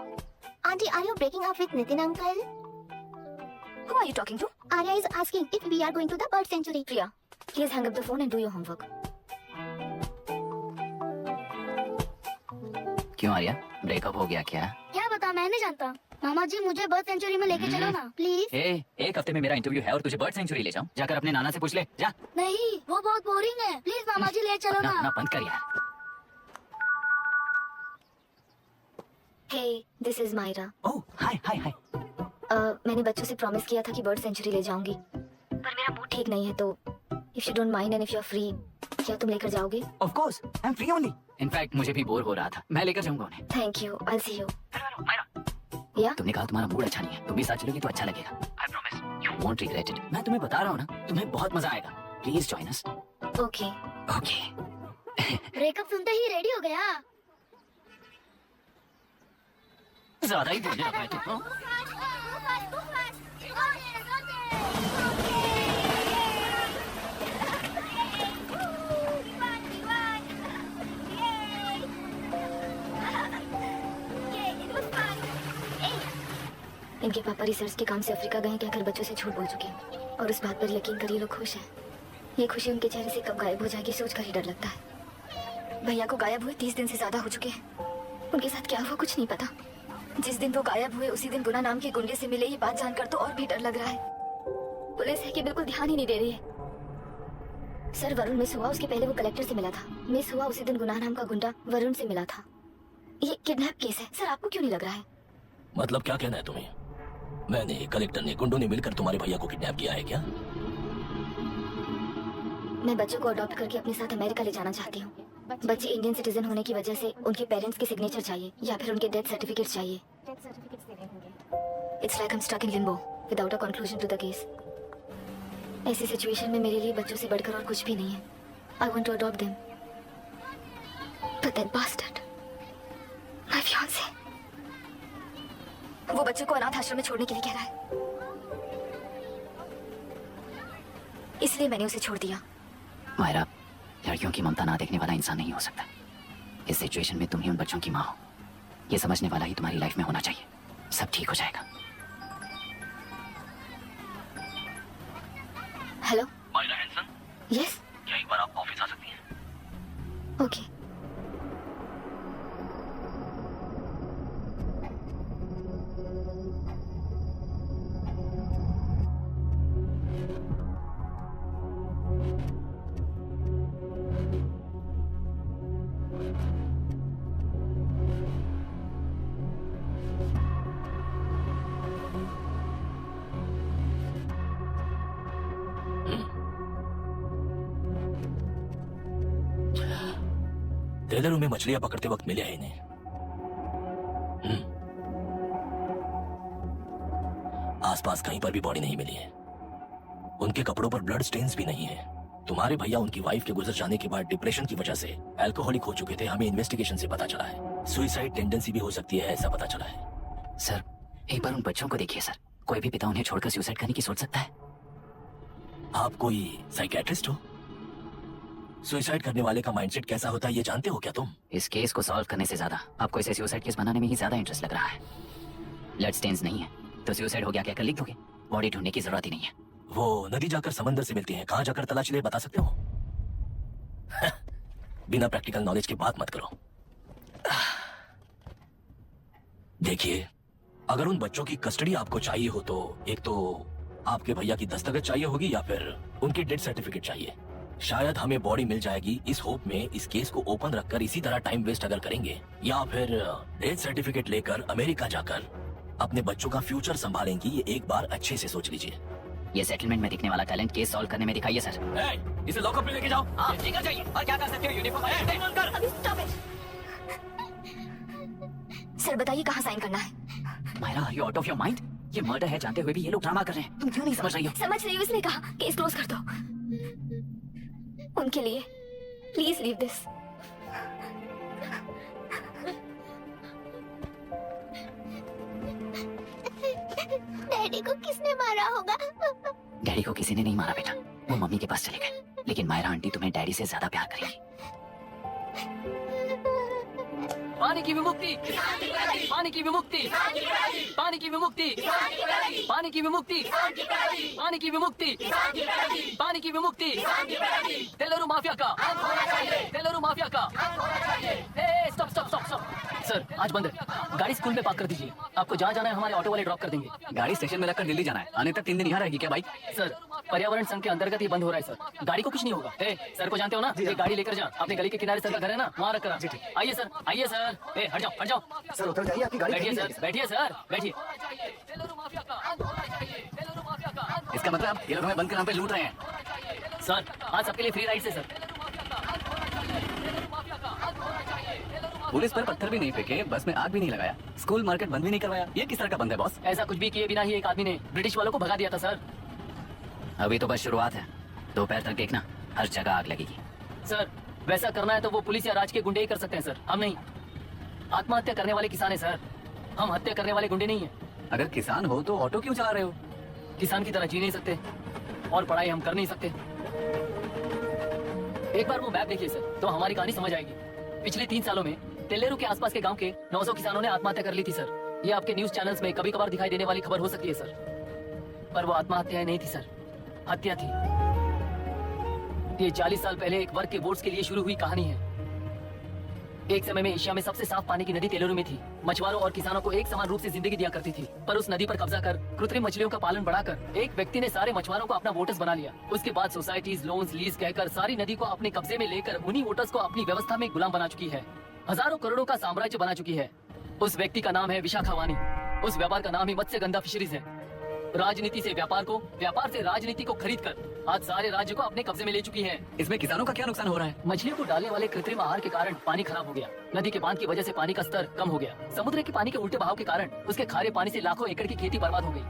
Auntie, are you breaking up with Nitin uncle? Who are you talking to? Arya is asking if we are going to the bird sanctuary. Priya, please hang up the phone and do your homework. क्यों Arya, breakup हो गया क्या? क्या बता, मैं नहीं जानता। मामा जी मुझे बर्ड सेंचुरी में लेके चलो ना, प्लीज। एक हफ्ते में मेरा इंटरव्यू है और तुझे बर्ड सेंचुरी ले जाऊं? जाकर अपने नाना से पूछ ले, जा। नहीं, वो बहुत बोरिंग है, प्लीज मामा जी ले चलो ना। बंद कर यार। Hey, this is Myra. ओह, हाय हाय हाय। मैंने बच्चों से प्रॉमिस किया था कि बर्ड सेंचुरी ले जाऊंगी, पर मेरा मूड ठीक नहीं है, तो if you don't mind and if you are free, क्या तुम लेकर जाओगे? Of course, I am free only. In fact मुझे भी बोर हो रहा था, मैं लेकर जाऊंगा उन्हें। Thank you, I see you. या तुमने कहा तुम्हारा मूड अच्छा नहीं है, तुम भी साथ चलोगी तो अच्छा लगेगा। I promise, you won't regret it. मैं तुम्हें बता रहा हूँ ना, तुम्हें बहुत मजा आएगा। Please join us. Okay. Okay. Breakup सुनते ही रेडी हो गया। ज्यादा ही बोलने लगा है तू। इनके पापा रिसर्च के काम से अफ्रीका गए, कहकर बच्चों से झूठ बोल चुके हैं, और उस बात पर यकीन कर ये लोग खुश हैं। ये खुशी उनके चेहरे से कब गायब हो जाएगी सोचकर ही डर लगता है। भैया को गायब हुए 30 दिन से ज्यादा हो चुके हैं। उनके साथ क्या हुआ कुछ नहीं पता। जिस दिन वो गायब हुए उसी दिन गुना नाम के गुंडे से मिले, ये बात जानकर तो और भी डर लग रहा है। पुलिस है कि बिल्कुल ध्यान ही नहीं दे रही है। सर, वरुण मिस हुआ, उसके पहले वो कलेक्टर से मिला था। मिस हुआ उसी दिन गुनाह नाम का गुंडा वरुण से मिला था। ये किडनैप केस है सर, आपको क्यों नहीं लग रहा है? मतलब क्या कहना है तुम्हें? मैंने, कलेक्टर ने, गुंडों ने मिलकर तुम्हारे भैया को किडनैप किया है क्या? मैं बच्चों को अडॉप्ट करके अपने साथ अमेरिका ले जाना चाहती हूँ। बच्चे इंडियन सिटीजन होने की वजह से उनके पेरेंट्स के सिग्नेचर चाहिए या फिर उनके डेथ सर्टिफिकेट चाहिए। It's like I am stuck in limbo without a conclusion to the case. ऐसी सिचुएशन में मेरे लिए बच्चों से बढ़कर और कुछ भी नहीं है। I want to adopt them, but that bastard, my fiance, वो बच्चों को अनाथ आश्रम में छोड़ने के लिए कह रहा है। इसलिए मैंने उसे छोड़ दिया। मायरा, लड़कियों की ममता ना देखने वाला इंसान नहीं हो सकता। इस सिचुएशन में तुम ही उन बच्चों की माँ हो, ये समझने वाला ही तुम्हारी लाइफ में होना चाहिए। सब ठीक हो जाएगा। हेलो मायरा हैंसन, यस, क्या एक बार आप ऑफिस आ सकती हैं? ओके। टेलरों में मछलियां पकड़ते वक्त मिले हैं इन्हें। आसपास कहीं पर भी बॉडी नहीं मिली है। उनके कपड़ों पर ब्लड स्टेन्स भी नहीं है। तुम्हारे भैया उनकी वाइफ के गुजर जाने के बाद डिप्रेशन की वजह से अल्कोहलिक हो चुके थे। हमें इन्वेस्टिगेशन से पता चला है सुसाइड टेंडेंसी भी हो सकती है, ऐसा पता चला है। सर एक बार उन बच्चों को देखिए सर, कोई भी पिता उन्हें छोड़कर सुसाइड करने की सोच सकता है। आप कोई साइकेट्रिस्ट हो? सुसाइड करने वाले का माइंडसेट कैसा होता है ये जानते हो क्या तुम? इस केस को सॉल्व करने से ज्यादा आपको इसे सुसाइड केस बनाने में ही ज्यादा इंटरेस्ट लग रहा है। ब्लड स्टेन्स नहीं है तो सुसाइड हो गया क्या कर लिख दोगे? बॉडी ढूंढने की जरूरत ही नहीं है। वो नदी जाकर समंदर से मिलती है, कहाँ जाकर तलाश ले बता सकते हो? बिना प्रैक्टिकल नॉलेज की बात मत करो। देखिए, अगर उन बच्चों की कस्टडी आपको चाहिए हो तो एक तो आपके भैया की दस्तखत चाहिए होगी या फिर उनकी डेथ सर्टिफिकेट चाहिए। शायद हमें बॉडी मिल जाएगी इस होप में इस केस को ओपन रखकर इसी तरह टाइम वेस्ट अगर करेंगे, या फिर डेथ सर्टिफिकेट लेकर अमेरिका जाकर अपने बच्चों का फ्यूचर संभालेंगी, ये एक बार अच्छे से सोच लीजिए। ये सेटलमेंट में दिखने वाला टैलेंट केस सॉल्व करने में दिखाइए सर। इसे लॉकअप में लेके जाओ। हाँ, ठीक है चाहिए। और क्या कर सकते हो? यूनिफॉर्म है। अभी स्टॉप इट। सर बताइए कहाँ साइन करना है? Myra, are you out of your mind? ये मर्डर है जानते हुए भी ये लोग ड्रामा कर रहे हैं। तुम क्यों नहीं समझ रही हो? समझ रही हूँ, इसलिए कहा केस क्लोज कर दो। उनके लिए प्लीज लीव दिस। डैडी को किसने मारा होगा? डैडी को किसी ने नहीं मारा बेटा, वो मम्मी के पास चले गए। लेकिन मायरा आंटी तुम्हें डैडी से ज्यादा प्यार करेगी। पानी की विमुक्ति, पानी की विमुक्ति, पानी की विमुक्ति, पानी की विमुक्ति, पानी की विमुक्ति, पानी की विमुक्ति, टेलरू माफिया का, टेलरू माफिया का। Stop stop stop stop. Sir आज बंद है, गाड़ी स्कूल में पार्क कर दीजिए। आपको जहाँ जाना है हमारे ऑटो वाले ड्रॉप कर देंगे। गाड़ी स्टेशन में रखकर दिल्ली जाना है, आने तक 3 दिन यहाँ रहेगी क्या बाइक? सर पर्यावरण संघ के अंतर्गत ही बंद हो रहा है सर, गाड़ी को कुछ नहीं होगा। सर को जानते हो ना, ये गाड़ी लेकर जा, अपने गली के किनारे सर का घर है ना, वहाँ रख कर। आइए सर, आइए सर। हट जाओ हट जाओ। सर उतर जाइए, आपकी गाड़ी बैठिए खड़ी सर, है। बैठिए सर, बैठिए। इसका मतलब ये लोग हमें बंद के नाम पे लूट रहे हैं। सर आज सबके लिए फ्री राइड से सर। पुलिस पर पत्थर भी नहीं फेंके, बस में आग भी नहीं लगाया, स्कूल मार्केट बंद भी नहीं करवाया। ये किस तरह का बंद है बॉस? ऐसा कुछ भी किए बिना ही एक आदमी ने ब्रिटिश वालों को भगा दिया था सर। अभी तो बस शुरुआत है, दोपहर तक देखना हर जगह आग लगेगी। सर वैसा करना है तो वो पुलिस या राज के गुंडे ही कर सकते हैं सर, हम नहीं। आत्महत्या करने वाले किसान है सर, हम हत्या करने वाले गुंडे नहीं है। अगर किसान हो तो ऑटो क्यों चला रहे हो? किसान की तरह जी नहीं सकते और पढ़ाई हम कर नहीं सकते। एक बार वो मैप देखिए सर तो हमारी कहानी समझ आएगी। पिछले 3 सालों में तेलेरू के आसपास के गांव के 900 किसानों ने आत्महत्या कर ली थी सर। ये आपके न्यूज चैनल्स में कभी कभार दिखाई देने वाली खबर हो सकती है सर, पर वो आत्महत्या नहीं थी सर, हत्या थी। ये 40 साल पहले एक वर्ग के वोट्स के लिए शुरू हुई कहानी है। एक समय में एशिया में सबसे साफ पानी की नदी तेलेरू में थी। मछुआरों और किसानों को एक समान रूप से जिंदगी दिया करती थी, पर उस नदी पर कब्जा कर कृत्रिम मछलियों का पालन बढ़ाकर एक व्यक्ति ने सारे मछुआरों को अपना वोटर्स बना लिया। उसके बाद सोसाइटीज लोन्स लीज कहकर सारी नदी को अपने कब्जे में लेकर उन्हीं वोटर्स को अपनी व्यवस्था में गुलाम बना चुकी है। हजारों करोड़ों का साम्राज्य बना चुकी है। उस व्यक्ति का नाम है विशाखा वानी। उस व्यापार का नाम ही मत्स्यगंधा फिशरीज है। राजनीति से व्यापार को, व्यापार से राजनीति को खरीदकर आज सारे राज्य को अपने कब्जे में ले चुकी है। इसमें किसानों का क्या नुकसान हो रहा है? मछलियों को डालने वाले कृत्रिम आहार के कारण पानी खराब हो गया। नदी के बांध की वजह से पानी का स्तर कम हो गया। समुद्र के पानी के उल्टे बहाव के कारण उसके खारे पानी से लाखों एकड़ की खेती बर्बाद हो गई।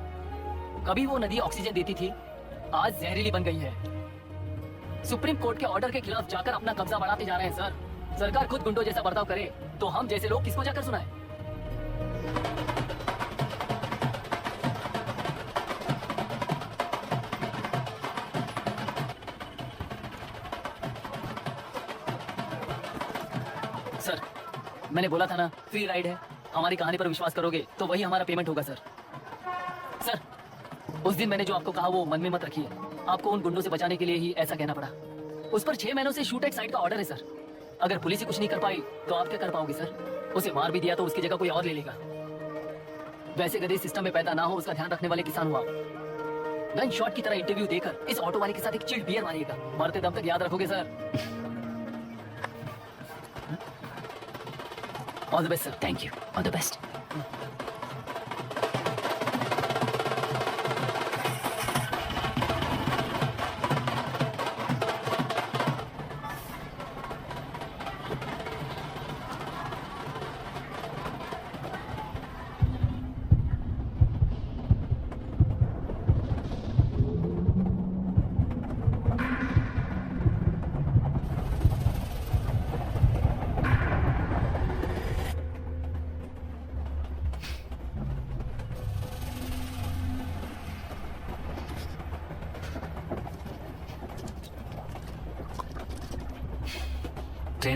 कभी वो नदी ऑक्सीजन देती थी, आज जहरीली बन गई है। सुप्रीम कोर्ट के ऑर्डर के खिलाफ जाकर अपना कब्जा बढ़ाते जा रहे हैं सर। सरकार खुद गुंडों जैसा बर्ताव करे तो हम जैसे लोग किसको जाकर सुनाए? सर मैंने बोला था ना फ्री राइड है। हमारी कहानी पर विश्वास करोगे तो वही हमारा पेमेंट होगा सर। सर उस दिन मैंने जो आपको कहा वो मन में मत रखिए। आपको उन गुंडों से बचाने के लिए ही ऐसा कहना पड़ा। उस पर 6 महीनों से शूट एट साइट का ऑर्डर है सर। अगर पुलिस ही कुछ नहीं कर पाई तो आप क्या कर पाओगे सर? उसे मार भी दिया तो उसकी जगह कोई और ले लेगा। वैसे गधे सिस्टम में पैदा ना हो उसका ध्यान रखने वाले किसान हुआ। गन शॉट की तरह इंटरव्यू देकर इस ऑटो वाले के साथ एक चिल्ड बियर मारिएगा। मरते दम तक याद रखोगे sir. All the best sir. Thank you, all the best.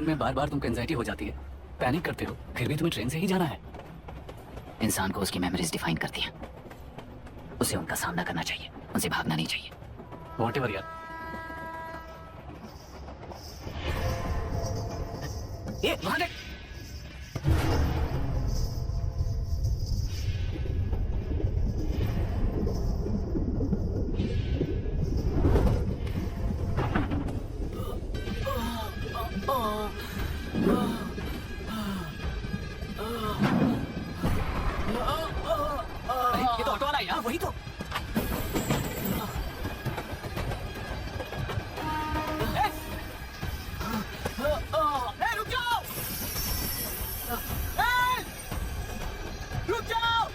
में बार बार तुमको एंजाइटी हो जाती है, पैनिक करते हो, फिर भी तुम्हें ट्रेन से ही जाना है। इंसान को उसकी मेमोरीज डिफाइन करती हैं। उसे उनका सामना करना चाहिए, उनसे भागना नहीं चाहिए। व्हाटएवर यार। ये वहां देख। ये तो ऑटो वाला है यार। वही तो। रुक जाओ! रुक जाओ!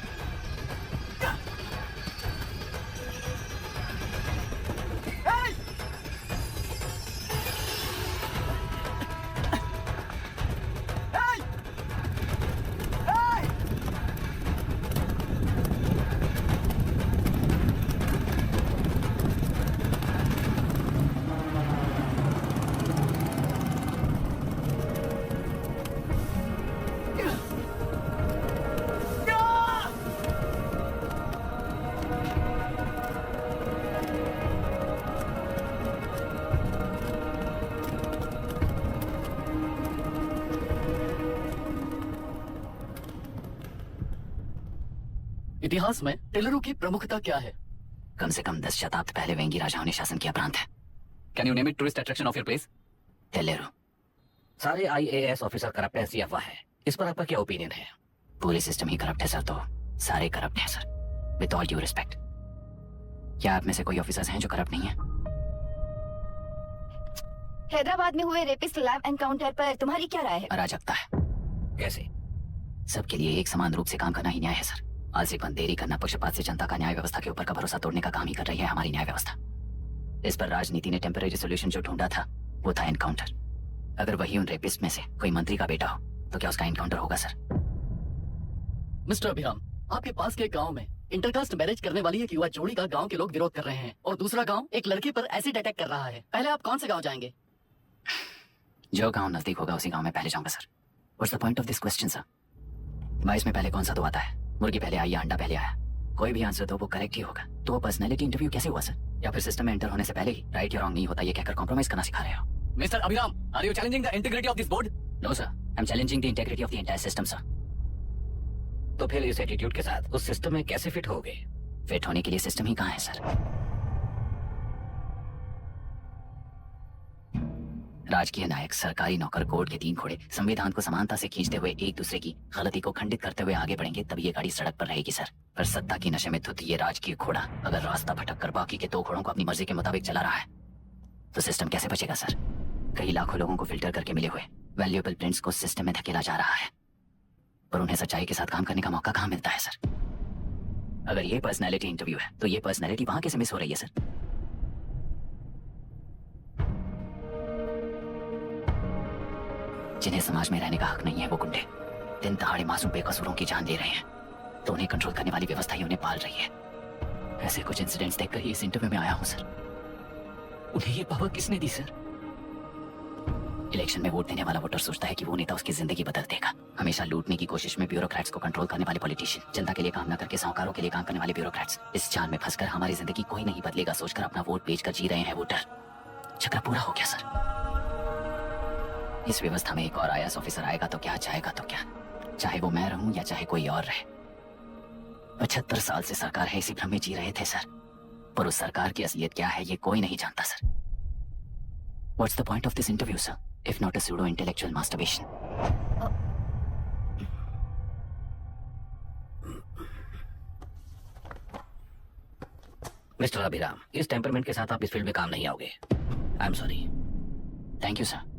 इतिहास में टेलरों की प्रमुखता क्या है? कम से कम 10 शताब्दी पहले वेंगी राजाओं ने शासन किया प्रांत है। Can you name it tourist attraction of your place? टेलेरो। सारे IAS ऑफिसर करप्ट है, ऐसी अफवाह है। इस पर आपका क्या ओपिनियन है? पूरे सिस्टम ही करप्ट है सर, तो सारे करप्ट हैं sir. With all due respect, क्या आप में से कोई ऑफिसर्स हैं जो करप्ट नहीं है? हैदराबाद में हुए रेपिस्ट लैब एनकाउंटर पर तुम्हारी क्या राय है? अराजकता है। कैसे? सबके लिए एक समान रूप से काम करना ही न्याय है सर। आलसीपन, देरी करना, पक्षपात से जनता का न्याय व्यवस्था के ऊपर का भरोसा तोड़ने का काम ही कर रही है हमारी न्याय व्यवस्था। इस पर राजनीति ने टेम्पररी सोल्यूशन जो ढूंढा था वो था एनकाउंटर। अगर वही उन रेपिस्ट में से कोई मंत्री का बेटा हो तो क्या उसका एनकाउंटर होगा सर? मिस्टर अभिराम, आपके पास के गांव में इंटरकास्ट मैरिज करने वाली एक युवा जोड़ी का गांव के लोग विरोध कर रहे हैं और दूसरा गांव एक लड़के पर एसिड अटैक कर रहा है। पहले आप कौन से गांव जाएंगे? जो गांव नजदीक होगा उसी गांव में पहले जाऊंगा sir. What's the point of this question sir? 22 में पहले कौन सा तो आता है? मुर्गी पहले आई या अंडा पहले आया? कोई भी आंसर दो वो करेक्ट ही होगा। तो वो पर्सनैलिटी इंटरव्यू कैसे हुआ सर? या फिर सिस्टम में एंटर होने से पहले ही राइट या रॉन्ग नहीं होता ये कहकर कॉम्प्रोमाइज करना सिखा रहे हो? Mister Abhiram, are you challenging the integrity of this board? No sir, I am challenging the integrity of the entire system sir. तो फिर इस एटीट्यूड के साथ उस सिस्टम में कैसे फिट होगे? फिट होने के लिए सिस्टम ही कहाँ है सर? राजकीय नायक, सरकारी नौकर, कोर्ट के 3 घोड़े संविधान को समानता से खींचते हुए एक दूसरे की गलती को खंडित करते हुए आगे बढ़ेंगे तब ये गाड़ी सड़क पर रहेगी सर। पर सत्ता की नशे में धुत ये राजकीय घोड़ा अगर रास्ता भटक कर बाकी के 2 घोड़ों को अपनी मर्जी के मुताबिक चला रहा है तो सिस्टम कैसे बचेगा सर? कई लाखों लोगों को फिल्टर करके मिले हुए वैल्यूएबल प्रिंट्स को सिस्टम में धकेला जा रहा है, पर उन्हें सच्चाई के साथ काम करने का मौका कहाँ मिलता है सर? अगर ये पर्सनैलिटी इंटरव्यू है तो ये पर्सनैलिटी वहां कैसे मिस हो रही है सर? जिन्हें समाज में रहने का हक नहीं है वो गुंडे दिन दहाड़े मासूम बेकसूरों की जान ले रहे हैं, तो उन्हें कंट्रोल करने वाली व्यवस्था ही उन्हें पाल रही है। ऐसे कुछ इंसिडेंट्स देखकर ही इस इंटरव्यू में आया हूं सर। उन्हें ये पावर किसने दी सर? इलेक्शन में वोट देने वाला वोटर सोचता है कि वो नेता उसकी जिंदगी बदल देगा। हमेशा लूटने की कोशिश में ब्यूरोक्रेट्स को कंट्रोल करने वाले पॉलिटिशियन, जनता के लिए काम न करके साहूकारों के लिए काम करने वाले ब्यूरोक्रेट्स, इस जाल में फंसकर हमारी जिंदगी कोई नहीं बदलेगा सोचकर अपना वोट बेचकर जी रहे हैं वोटर। चक्र पूरा हो गया सर। इस व्यवस्था में एक और IAS ऑफिसर आएगा तो क्या, जाएगा तो क्या, चाहे वो मैं रहूं या चाहे कोई और रहे। 75 साल से सरकार है इसी भ्रम में जी रहे थे सर, पर उस सरकार की असलियत क्या है ये कोई नहीं जानता sir. What's the point of this interview, sir, if not a pseudo-intellectual masturbation? Mister Abhiram, इस टेम्परमेंट के साथ आप इस फील्ड में काम नहीं आओगे। आई am sorry. Thank you sir,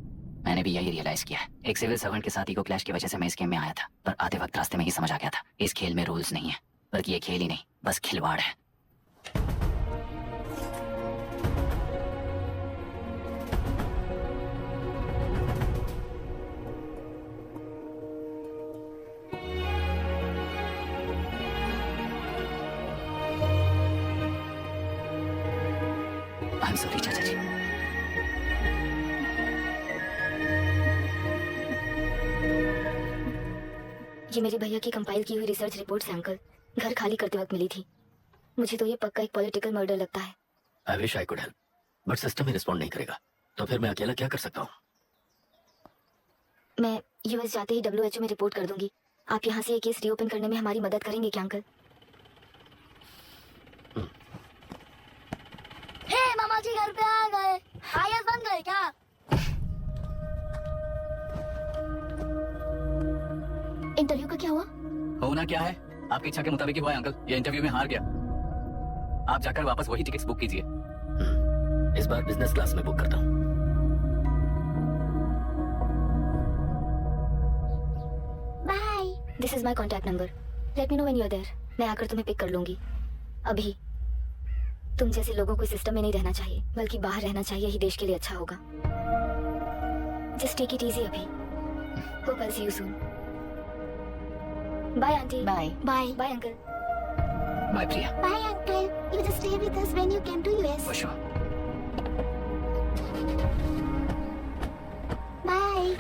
मैंने भी यही रियलाइज किया है। एक सिविल सर्वेंट के साथ ईगो क्लैश की वजह से मैं इस गेम में आया था, पर आते वक्त रास्ते में ही समझ आ गया था इस खेल में रूल्स नहीं है, बल्कि ये खेल ही नहीं बस खिलवाड़ है। आई एम सॉरी चाचा जी। ये मेरे भैया की कंपाइल की हुई रिसर्च रिपोर्ट से अंकल घर खाली करते वक्त मिली थी। मुझे तो ये पक्का एक पॉलिटिकल मर्डर लगता है। I wish I could help, but system he respond नहीं करेगा, तो फिर मैं अकेला क्या कर सकता हूँ? मैं यूएस जाते ही WHO में रिपोर्ट कर दूंगी। आप यहाँ से ये केस रीओपन करने में हमारी मदद करेंगे क्या अंकल? हे मामा जी घर पे आ गए। आईएएस बन गए क्या? इंटरव्यू का क्या हुआ? होना क्या है, आपकी इच्छा के मुताबिक ही हुआ है अंकल। ये इंटरव्यू में हार गया। आप जाकर वापस वही टिकट्स बुक कीजिए। इस बार बिजनेस क्लास में बुक करता हूँ। Bye. This is my contact number. Let me know when you are there. मैं आकर तुम्हें पिक कर लूंगी। अभी तुम जैसे लोगों को सिस्टम में नहीं रहना चाहिए, बल्कि बाहर रहना चाहिए, ही देश के लिए अच्छा होगा। जस्ट टेक इट इजी अभी। Hope I see you soon. Bye aunty. Bye. Bye. Bye uncle. Bye Priya. Bye uncle. You just stay with us when you came to US. For sure. Bye.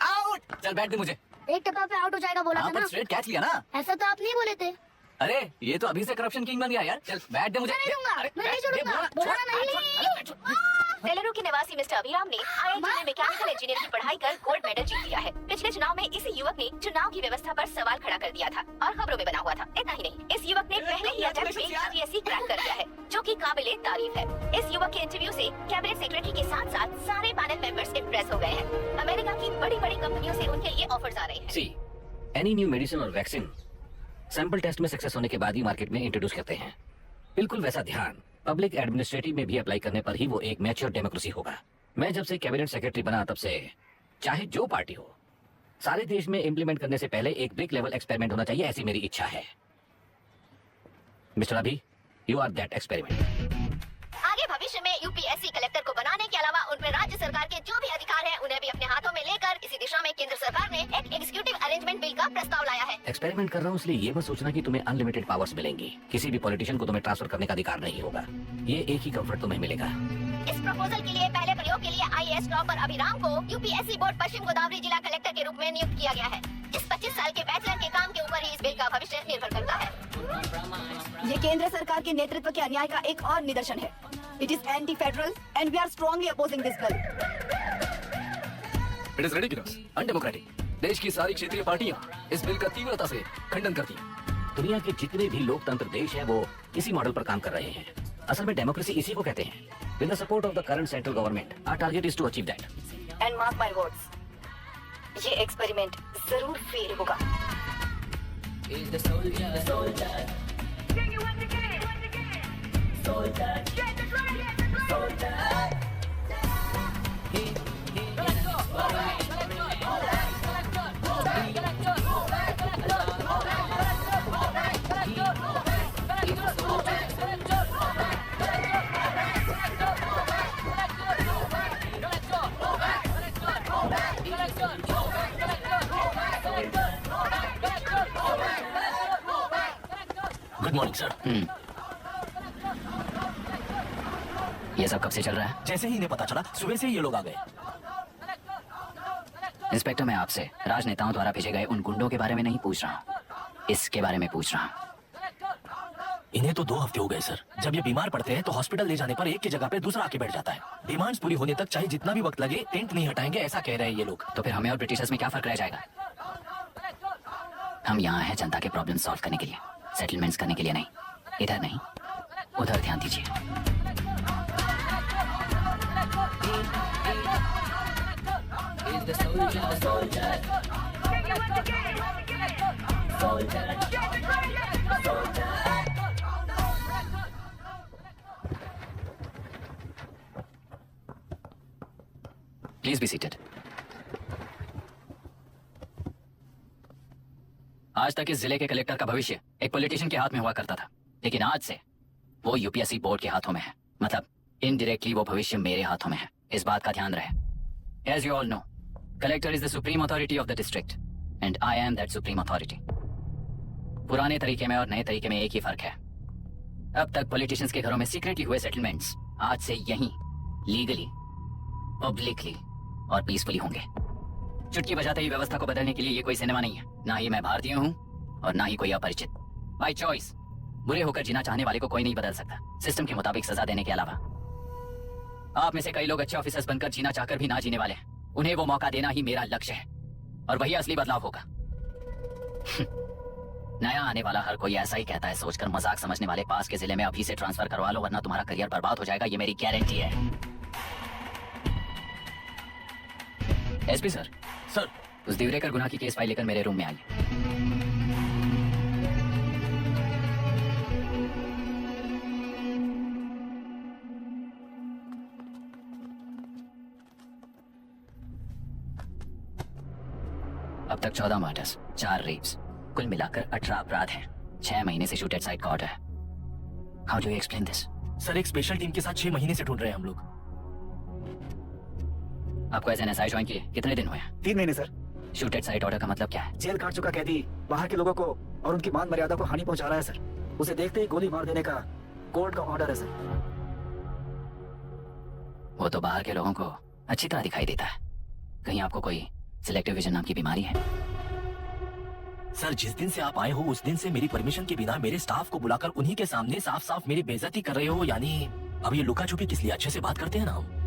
Out. चल बैठ दे मुझे। एक टप्पा पे out हो जाएगा बोला था हाँ, पर ना। स्ट्रेट कैच लिया ना। ऐसा तो आप नहीं बोले थे। अरे ये तो अभी से करप्शन किंग बन गया यार। चल बैठ दे मुझे। मैं नहीं दूंगा। अरे, मैं नहीं बैठ दे, छोड़ूंगा। बोला, बोला छोड़, नहीं। छोड़, छोड़। बेलुरु के निवासी मिस्टर अभिराम ने IIT में मैकेनिकल इंजीनियर की पढ़ाई कर गोल्ड मेडल जीत लिया है। पिछले चुनाव में इसी युवक ने चुनाव की व्यवस्था पर सवाल खड़ा कर दिया था और खबरों में बना हुआ था। इतना ही नहीं, इस युवक ने पहले ही अटेम्प्ट में UPSC क्रैक कर लिया है, जो कि काबिले तारीफ है। इस युवक के इंटरव्यू से कैबिनेट सेक्रेटरी के साथ साथ सारे पैनल मेंबर्स इम्प्रेस हो गए हैं। अमेरिका की बड़ी बड़ी कंपनियों से उनके लिए ऑफर्स आ रहे हैं। सी एनी न्यू मेडिसिन और वैक्सीन सैंपल टेस्ट में सक्सेस होने के बाद ही मार्केट में इंट्रोड्यूस करते हैं। बिल्कुल वैसा ध्यान पब्लिक एडमिनिस्ट्रेटिव में भी अप्लाई करने पर ही वो एक मैच्योर डेमोक्रेसी होगा। मैं जब से कैबिनेट सेक्रेटरी बना तब से चाहे जो पार्टी हो, सारे देश में इंप्लीमेंट करने से पहले एक ब्रिक लेवल एक्सपेरिमेंट होना चाहिए, ऐसी मेरी इच्छा है। मिस्टर अभी, यू आर दैट एक्सपेरिमेंट। आगे भविष्य में UPSC कलेक्टर को बनाने के अलावा उनमें राज्य सरकार के जो भी अधिकार हैं, उन्हें भी अपने हाथों में लेकर इसी दिशा में केंद्र सरकार ने एक एग्जीक्यूटिव अरेंजमेंट बिल का प्रस्ताव लाया है। एक्सपेरिमेंट कर रहा हूँ इसलिए ये मत सोचना कि तुम्हें अनलिमिटेड पावर्स मिलेंगी। किसी भी पॉलिटिशियन को तुम्हें ट्रांसफर करने का अधिकार नहीं होगा। ये एक ही कंफर्ट तुम्हें मिलेगा। इस प्रपोजल के लिए पहले प्रयोग के लिए IAS टॉपर अभिराम को UPSC बोर्ड पश्चिम गोदावरी जिला कलेक्टर के रूप में नियुक्त किया गया है। इस 25 साल के बैचलर के काम के ऊपर ही इस बिल का भविष्य निर्भर करता है। ये केंद्र सरकार के नेतृत्व के अन्याय का एक और निदर्शन है। It is anti federal and we are strongly opposing this bill. It is ridiculous, undemocratic. देश की सारी क्षेत्रीय पार्टियां इस बिल का तीव्रता से खंडन करती हैं। दुनिया के जितने भी लोकतंत्र देश हैं वो इसी मॉडल पर काम कर रहे हैं। असल में डेमोक्रेसी इसी को कहते हैं। With the support of the current central government our target is to achieve that. And mark my words, ये एक्सपेरिमेंट जरूर फेल होगा। Good morning sir. ये सब कब से चल रहा है? जैसे ही इन्हें पता चला सुबह से ही ये लोग आ गए। इंस्पेक्टर, मैं आपसे राजनेताओं द्वारा भेजे गए उन गुंडों के बारे में नहीं पूछ रहा हूँ, इसके बारे में पूछ रहा हूँ। इन्हें तो 2 हफ्ते हो गए सर। जब ये बीमार पड़ते हैं तो हॉस्पिटल ले जाने पर एक की जगह पे दूसरा आके बैठ जाता है। डिमांड्स पूरी होने तक चाहे जितना भी वक्त लगे टेंट नहीं हटाएंगे, ऐसा कह रहे हैं ये लोग। तो फिर हमें और ब्रिटिशर्स में क्या फर्क रह जाएगा? हम यहाँ हैं जनता के प्रॉब्लम सॉल्व करने के लिए, सेटलमेंट्स करने के लिए नहीं। इधर नहीं, उधर ध्यान दीजिए। Please be seated. आज तक इस जिले के कलेक्टर का भविष्य एक पॉलिटिशियन के हाथ में हुआ करता था, लेकिन आज से वो यूपीएससी बोर्ड के हाथों में है। मतलब इनडायरेक्टली वो भविष्य मेरे हाथों में है। इस बात का ध्यान रहे। As you all know, collector is the supreme authority of the district and I am that supreme authority. पुराने तरीके में और नए तरीके में एक ही फर्क है। अब तक पॉलिटिशियंस के घरों में सीक्रेटली हुए सेटलमेंट्स आज से यहीं लीगली, पब्लिकली और पीसफुली होंगे। चुटकी बजाते ही व्यवस्था को बदलने के लिए ये कोई सिनेमा नहीं है। ना ही मैं भारतीय हूँ और ना ही कोई अपरिचित। बाय चॉइस बुरे होकर जीना चाहने वाले को कोई नहीं बदल सकता, सिस्टम के मुताबिक सजा देने के अलावा। आप में से कई लोग अच्छे ऑफिसर्स बनकर जीना चाहकर भी ना जीने वाले हैं। उन्हें वो मौका देना ही मेरा लक्ष्य है और वही असली बदलाव होगा। नया आने वाला हर कोई ऐसा ही कहता है, सोचकर मजाक समझने वाले पास के जिले में अभी से ट्रांसफर करवा लो वरना तुम्हारा करियर बर्बाद हो जाएगा, ये मेरी गारंटी है। एसपी सर, उस दिवरेकर गुनाह की केस फाइल लेकर मेरे रूम में आइए। अब तक 14 मर्डर्स, 4 रेप्स, कुल मिलाकर 18 अपराध हैं। 6 महीने से शूट एट साइट का ऑर्डर है। How do you explain this? Sir, एक स्पेशल टीम के साथ 6 महीने से ढूंढ रहे हैं हम लोग। आपको एज एन एसआई ज्वाइन किए कितने दिन हुए हैं? 3 महीने sir. Shoot at site order का मतलब क्या है? जेल काट चुका कैदी बाहर के लोगों को और उनकी मान मर्यादा को हानि पहुंचा रहा है सर। उसे देखते ही गोली मार देने का कोर्ट का ऑर्डर है सर। वो तो बाहर के लोगों को अच्छी तरह दिखाई देता है। कहीं आपको कोई सिलेक्टिव विजन नाम की बीमारी है? सर, जिस दिन से आप आए हो उस दिन से मेरी परमिशन के बिना मेरे स्टाफ को बुलाकर उन्हीं के सामने साफ साफ मेरी बेइज्जती कर रहे हो। यानी अब ये लुका छुपी किस लिए? अच्छे से बात करते हैं ना हम।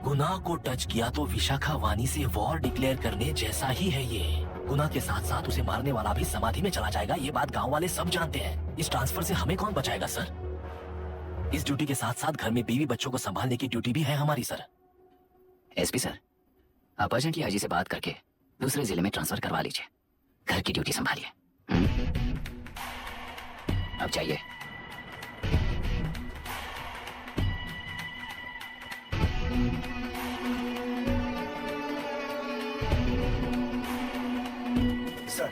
गुनाह को टच किया तो विशाखा वानी से वॉर डिक्लेयर करने जैसा ही है ये। गुनाह के साथ साथ उसे मारने वाला भी समाधि में चला जाएगा, ये बात गांव वाले सब जानते हैं। इस ट्रांसफर से हमें कौन बचाएगा सर? इस ड्यूटी के साथ साथ घर में बीवी बच्चों को संभालने की ड्यूटी भी है हमारी सर। एसपी सर, आप अर्जेंटली आईजी से बात करके दूसरे जिले में ट्रांसफर करवा लीजिए। घर की ड्यूटी संभालिए। अब जाइए। सर,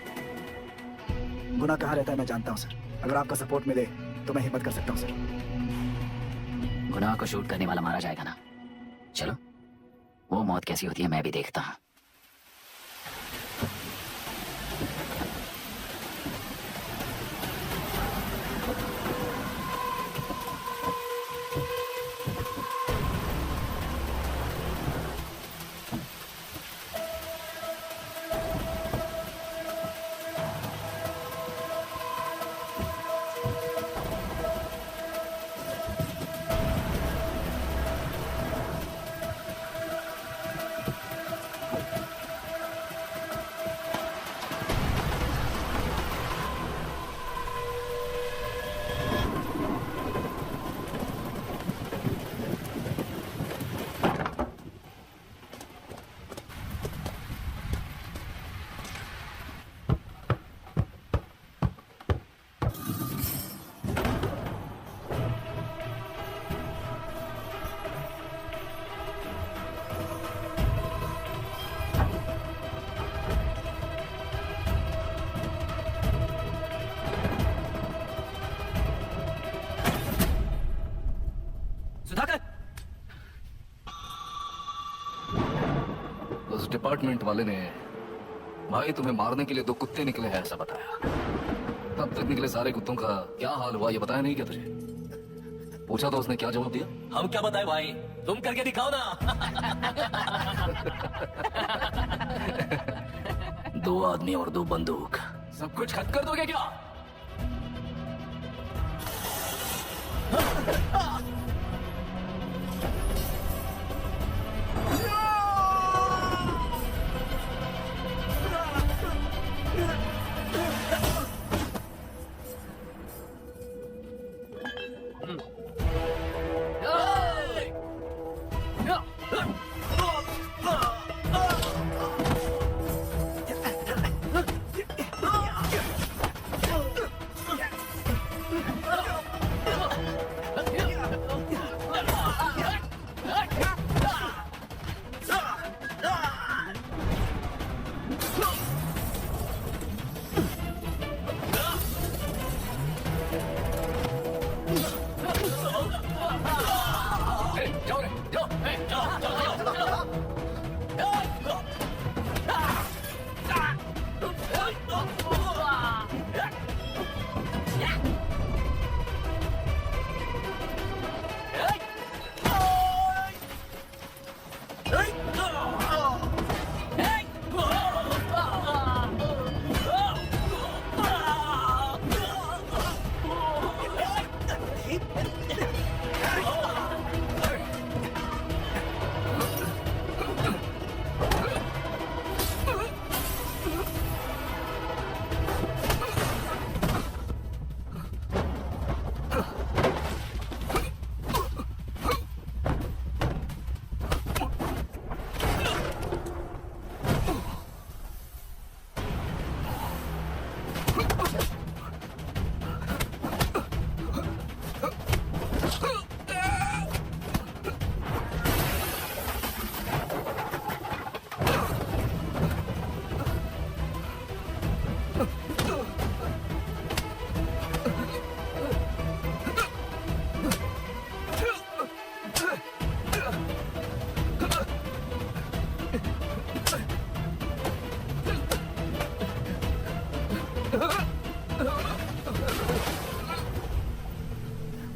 गुनाह कहाँ रहता है मैं जानता हूँ सर। अगर आपका सपोर्ट मिले तो मैं हिम्मत कर सकता हूँ सर। गुनाह को शूट करने वाला मारा जाएगा ना? चलो, वो मौत कैसी होती है मैं भी देखता हूँ। उस डिपार्टमेंट वाले ने भाई तुम्हें मारने के लिए 2 कुत्ते निकले हैं ऐसा बताया। तब तक निकले सारे कुत्तों का क्या हाल हुआ ये बताया नहीं क्या तुझे? पूछा तो उसने क्या जवाब दिया? हम क्या बताए भाई, तुम करके दिखाओ ना। 2 आदमी और 2 बंदूक, सब कुछ खत्म कर दोगे क्या?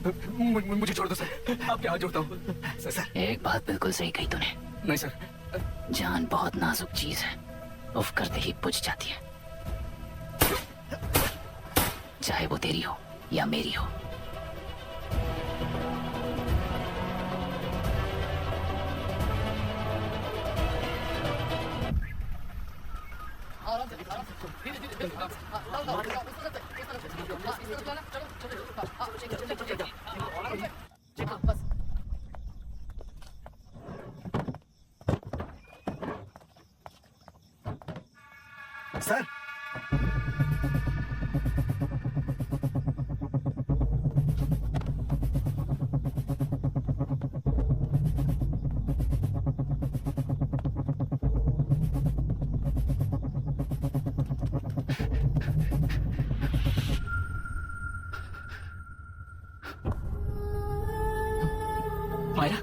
मुझे छोड़ दो सर, आपके हाथ जोड़ता हूँ। सर एक बात बिल्कुल सही कही तूने, नहीं सर। जान बहुत नाजुक चीज है, उफ करते ही बुझ जाती है, चाहे वो तेरी हो या मेरी हो। सर मायरा,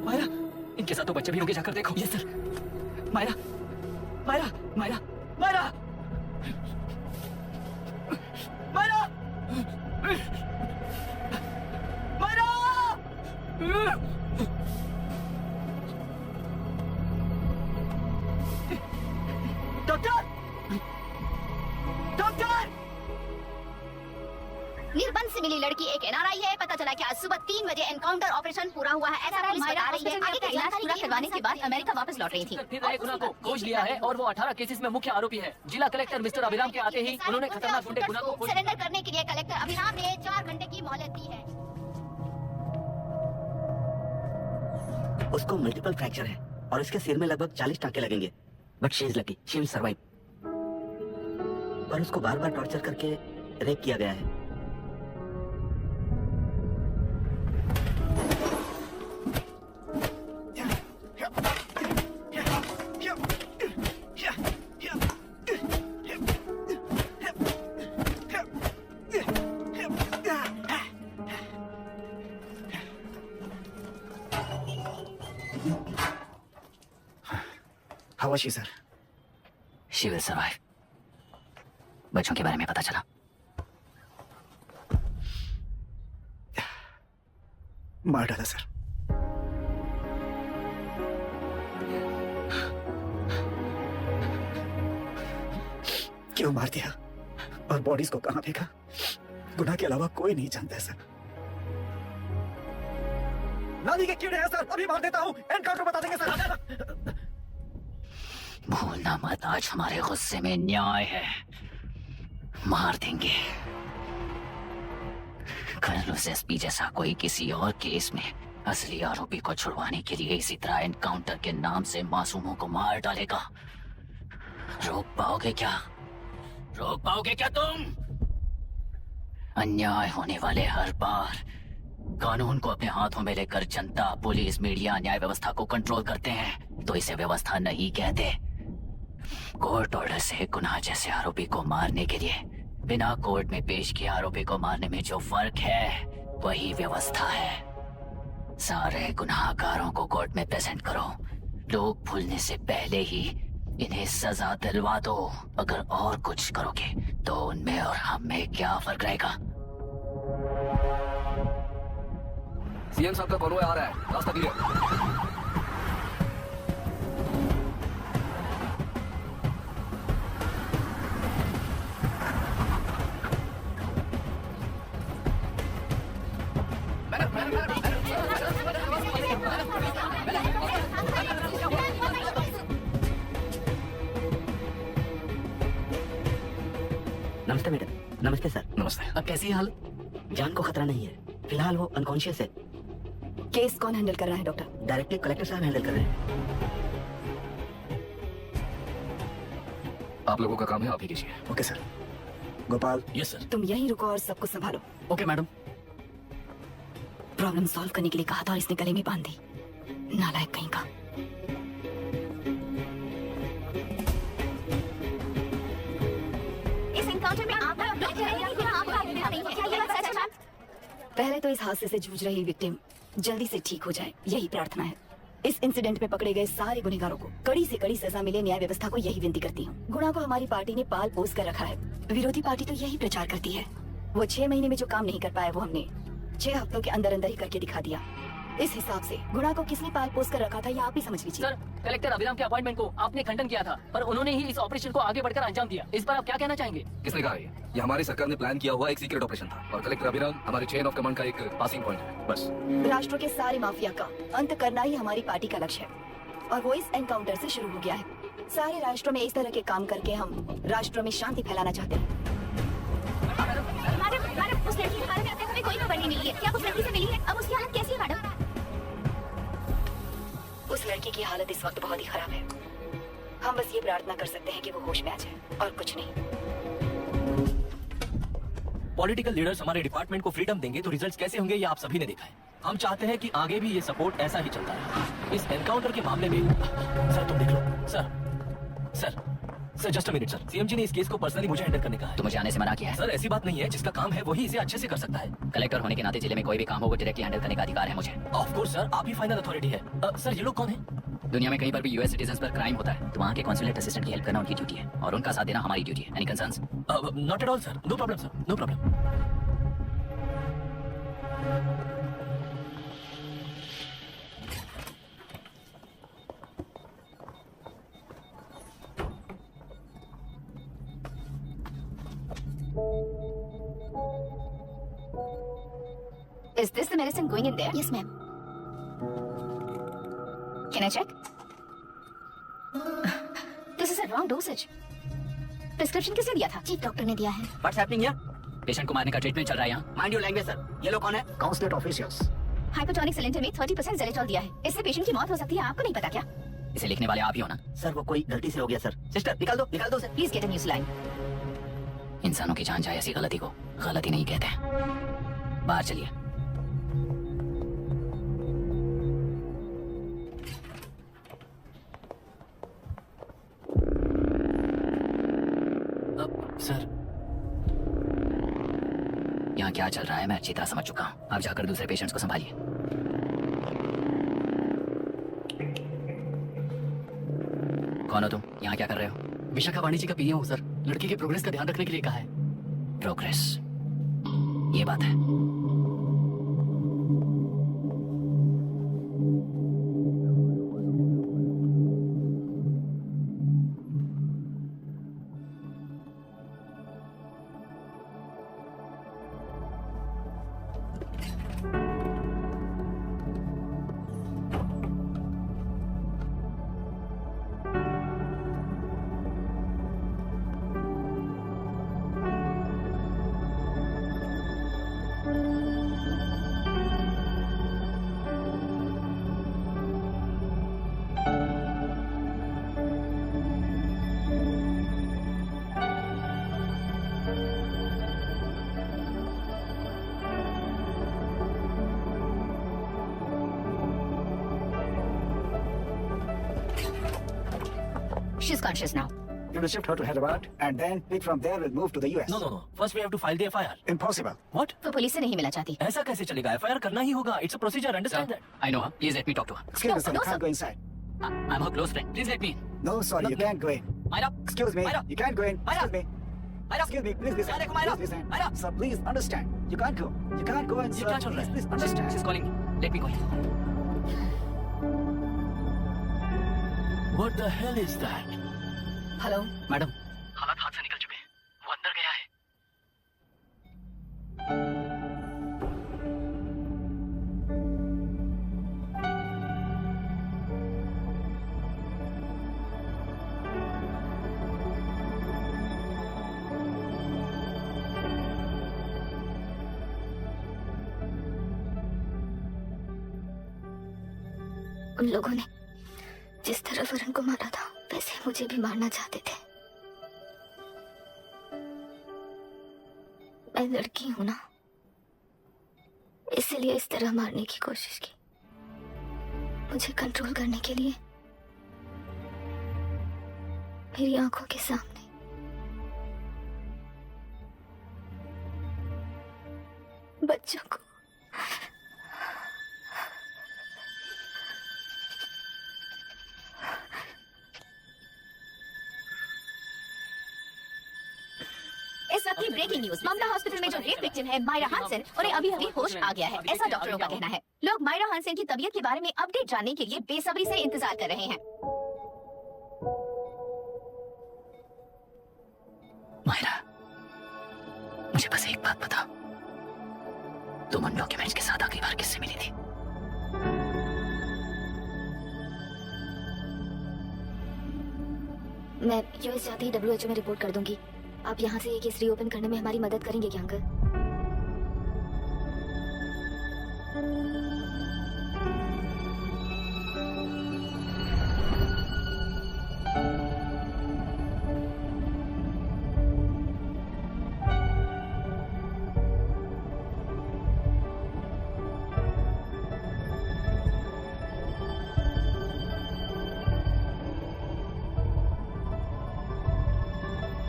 मायरा, इनके साथ तो बच्चे भी होंगे, जाकर देखो। Yes sir. Myra, Myra, Myra, Myra, Myra, Myra, doctor, doctor. निर्बंध से मिली लड़की एक एनआरआई है। पता चला कि आज सुबह 3 बजे एनकाउंटर ऑपरेशन पूरा हुआ है, ऐसा पुलिस बता रही है। आगे की इलाज पूरा करवाने के बाद अमेरिका वापस लौट रही थी। फिर नए गुना को खोज लिया है और वो 18 केसेस में मुख्य आरोपी है। जिला कलेक्टर मिस्टर अभिराम के आते ही उन्होंने खतरनाक गुंडे गुना को खोज सरेंडर करने के लिए कलेक्टर अभिराम ने 4 घंटे की मोहलत दी है। उसको मल्टीपल फ्रैक्चर है और इसके सिर में लगभग 40 टांके लगेंगे, but she is lucky, she will survive. पर उसको बार बार टॉर्चर करके रेप किया गया है। How was she, sir? She will survive. बच्चों के बारे में पता चला? मार डाला सर। क्यों मार दिया और बॉडीज को कहां फेंका, गुनाह के अलावा कोई नहीं जानता है सर। नाली के कीड़े हैं सर, अभी मार देता हूं, एनकाउंटर बता देंगे सर। भूलना मत, आज हमारे गुस्से में न्याय है, मार देंगे। कर्नल एसपी जैसा कोई किसी और केस में असली आरोपी को छुड़वाने के लिए इसी तरह एनकाउंटर के नाम से मासूमों को मार डालेगा। रोक पाओगे क्या? रोक पाओगे क्या तुम? अन्याय होने वाले हर बार कानून को अपने हाथों में लेकर जनता, पुलिस, मीडिया, न्याय व्यवस्था को कंट्रोल करते हैं, तो इसे व्यवस्था नहीं कहते। कोर्ट ऑर्डर से गुनाह जैसे आरोपी को मारने के लिए बिना कोर्ट में पेश किए आरोपी को मारने में जो फर्क है वही व्यवस्था है। सारे गुनाहगारों को कोर्ट में प्रेजेंट करो, लोग भूलने से पहले ही इन्हें सजा दिलवा दो। अगर और कुछ करोगे तो उनमें और हम में क्या फर्क रहेगा? सीएम साहब का कॉन्वॉय आ रहा है, रास्ता क्लियर। नमस्ते मैडम। नमस्ते सर। नमस्ते। अब कैसी है हालत? जान को खतरा नहीं है, फिलहाल वो अनकॉन्शियस है। केस कौन हैंडल कर रहा है डॉक्टर? डायरेक्टली कलेक्टर साहब हैंडल कर रहे हैं। आप लोगों का काम है, आप ही कीजिए। Okay sir. Gopal. Yes sir. तुम यहीं रुको और सब कुछ संभालो। Okay madam. प्रॉब्लम सॉल्व करने के लिए कहा था और इसने गले में बांध दी, नालायक कहीं का। इस एनकाउंटर में आपका पहले तो इस हादसे से जूझ रही विक्टिम जल्दी से ठीक हो जाए, यही प्रार्थना है। इस इंसिडेंट में पकड़े गए सारे गुनहगारों को कड़ी से कड़ी सजा मिले, न्याय व्यवस्था को यही विनती करती हूँ। गुना को हमारी पार्टी ने पाल पोस कर रखा है, विरोधी पार्टी तो यही प्रचार करती है। वो 6 महीने में जो काम नहीं कर पाया वो हमने 6 हफ्तों के अंदर अंदर ही करके दिखा दिया। इस हिसाब से गुणा को किसने पाल पोस कर रखा था ये आप ही समझ लीजिए। सर, कलेक्टर अभिराम के अपॉइंटमेंट को आपने खंडन किया था, पर उन्होंने ही इस ऑपरेशन को आगे बढ़कर अंजाम दिया। इस पर आप क्या कहना चाहेंगे? किसने कहा ये हमारी सरकार ने प्लान किया हुआ एक सीक्रेट ऑपरेशन था और कलेक्टर अभिराम हमारे चेन ऑफ कमांड का एक पासिंग पॉइंट है, बस। राष्ट्र के सारे माफिया का अंत करना ही हमारी पार्टी का लक्ष्य है और वो इस एनकाउंटर से शुरू हो गया है। सारे राष्ट्रों में इस तरह के काम करके हम राष्ट्र में शांति फैलाना चाहते हैं। मैडम, उस लड़की के बारे में अब तक हमें कोई खबर नहीं मिली है। क्या उस लड़की से मिली है? अब उसकी हालत कैसी है मैडम? उस लड़की की हालत इस वक्त बहुत ही खराब है। हम बस ये प्रार्थना कर सकते हैं कि वो होश में आ जाए और कुछ नहीं। पॉलिटिकल लीडर्स हमारे डिपार्टमेंट को फ्रीडम देंगे तो रिजल्ट्स कैसे होंगे ये आप सभी ने देखा है। हम चाहते हैं कि आगे भी ये सपोर्ट ऐसा ही चलता रहे। इस एनकाउंटर के मामले में सर तुम देख लो। Sir just a minute sir, CM ji ने इस केस को पर्सनली मुझे हैंडल करने का है। तो मुझे आने से मना किया है। सर ऐसी बात नहीं है, जिसका काम है वही इसे अच्छे से कर सकता है। कलेक्टर होने के नाते जिले में कोई भी काम हो वो डायरेक्टली हैंडल करने का अधिकार है मुझे। ऑफ कोर्स सर, आप ही फाइनल अथॉरिटी है। सर ये लोग कौन है? दुनिया में कहीं पर भी यूएस सिटीजन पर क्राइम होता है तो वहाँ के कॉन्सुलेट असिस्टेंट की हेल्प करना उनकी ड्यूटी है और उनका साथ देना हमारी ड्यूटी है। Any concerns? Not at all sir, no problem sir, no problem. Is this the medicine going in there? Yes ma'am. Can I check? This is a wrong dosage. Prescription किसने दिया था? चीफ डॉक्टर ने दिया है। What's happening here? Patient को मारने का treatment चल रहा है यहाँ। Mind your language sir. ये लोग कौन है? Consulate officials. हाइपोटोनिक सिलेंडर में 30% ज़ेलेटॉल दिया है। इससे पेशेंट की मौत हो सकती है। आपको नहीं पता क्या? इसे लिखने वाले आप ही हो ना? सर वो कोई गलती से हो गया सर। सिस्टर निकाल दो sir. Please get a new saline. इंसानों की जान जाए ऐसी गलती को गलती नहीं कहते हैं। बाहर चलिए। सर यहाँ क्या चल रहा है मैं अच्छी तरह समझ चुका हूँ। आप जाकर दूसरे पेशेंट्स को संभालिए। कौन हो तुम? यहाँ क्या कर रहे हो? विशाखा वाणी जी का पीए हूँ सर। लड़की के प्रोग्रेस का ध्यान रखने के लिए कहा है। प्रोग्रेस, ये बात है। She's conscious now. You will shift her to Hyderabad and then pick from there will move to the US. No. First we have to file the FIR. Impossible. What? वो पुलिस से नहीं मिलना चाहती। ऐसा कैसे चलेगा? FIR करना ही होगा। It's a procedure. Understand that? I know her. Please let me talk to her. Excuse me, sir, no, you sir. can't go inside. I'm her close friend. Please let me in. No, sorry, you can't go in. Myra, Excuse me, Myra. you can't go in. Myra. Excuse me. Myra. Excuse me, please listen. क्या देखो, Myra? Please listen. Myra. Sir, please understand. You can't go. You can't go in, ये sir. क्या चल रहा है? Please understand. she's calling me. Let me go in. What the hell is that? Hello, madam हालात हाथ से निकल चुके हैं। वो अंदर गया है। उन लोगों ने जिस तरह वरुण को मारा था वैसे मुझे भी मारना चाहते थे। मैं लड़की हूं ना, इसलिए इस तरह मारने की कोशिश की। मुझे कंट्रोल करने के लिए मेरी आंखों के सामने बच्चों को अब की ब्रेकिंग न्यूज, ममता हॉस्पिटल में जो रेप विक्टिम है मायरा हानसेन, उन्हें अभी अभी होश आ गया है, ऐसा डॉक्टरों का कहना है। लोग मायरा हानसेन की तबीयत के बारे में अपडेट जानने के लिए बेसब्री से इंतजार कर रहे हैं। मायरा, मुझे बस एक बात बता, तुम उन डॉक्यूमेंट्स के साथ आखिरी बार किससे मिली थी? मैं यूएस जाते ही WHO में रिपोर्ट कर दूंगी। आप यहाँ से ये केस रीओपन करने में हमारी मदद करेंगे क्या अंकल?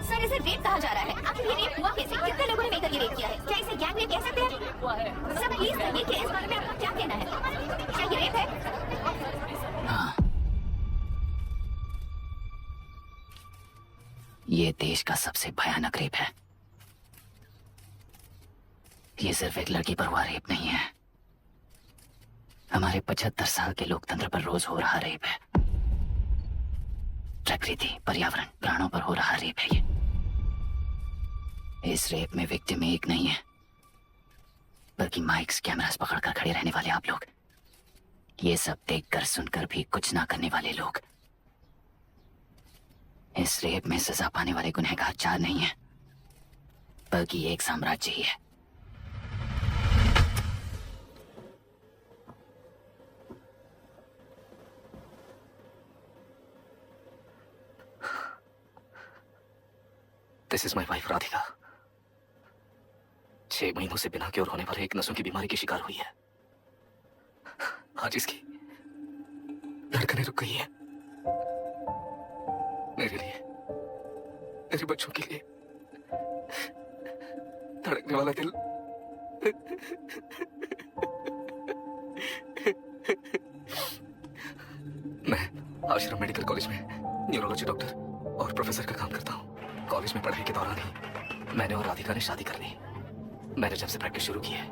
सर, इसे रेप कहा जा रहा है। आखिर ये रेप हुआ कैसे? कितने लोगों ने मिलकर ये रेप किया है? क्या इसे गैंग रेप कह सकते हैं? हुआ है। सर प्लीज कहिए कि इस बारे में आपका क्या कहना है? क्या ये रेप है? हाँ, ये देश का सबसे भयानक रेप है। ये सिर्फ एक लड़की पर हुआ रेप नहीं है, हमारे 75 साल के लोकतंत्र पर रोज हो रहा रेप है। प्रकृति, पर्यावरण, प्राणों पर हो रहा रेप है ये। इस रेप में विक्टिम एक नहीं है, बल्कि माइक्स, कैमरास पकड़कर खड़े रहने वाले आप लोग, ये सब देखकर सुनकर भी कुछ ना करने वाले लोग। इस रेप में सजा पाने वाले गुनहगार 4 नहीं है, बल्कि एक साम्राज्य ही है। This is my wife Radhika. 6 महीनों से बिना क्योर होने वाले एक नसों की बीमारी की शिकार हुई है। आज इसकी धड़कनें रुक गई है। मेरे लिए, मेरे बच्चों के लिए धड़कने वाला दिल मैं आश्रम मेडिकल कॉलेज में न्यूरोलॉजी डॉक्टर और प्रोफेसर का काम करता हूँ। कॉलेज में पढ़ाई के दौरान ही मैंने और राधिका ने शादी कर ली। मैंने जब से प्रैक्टिस शुरू की है,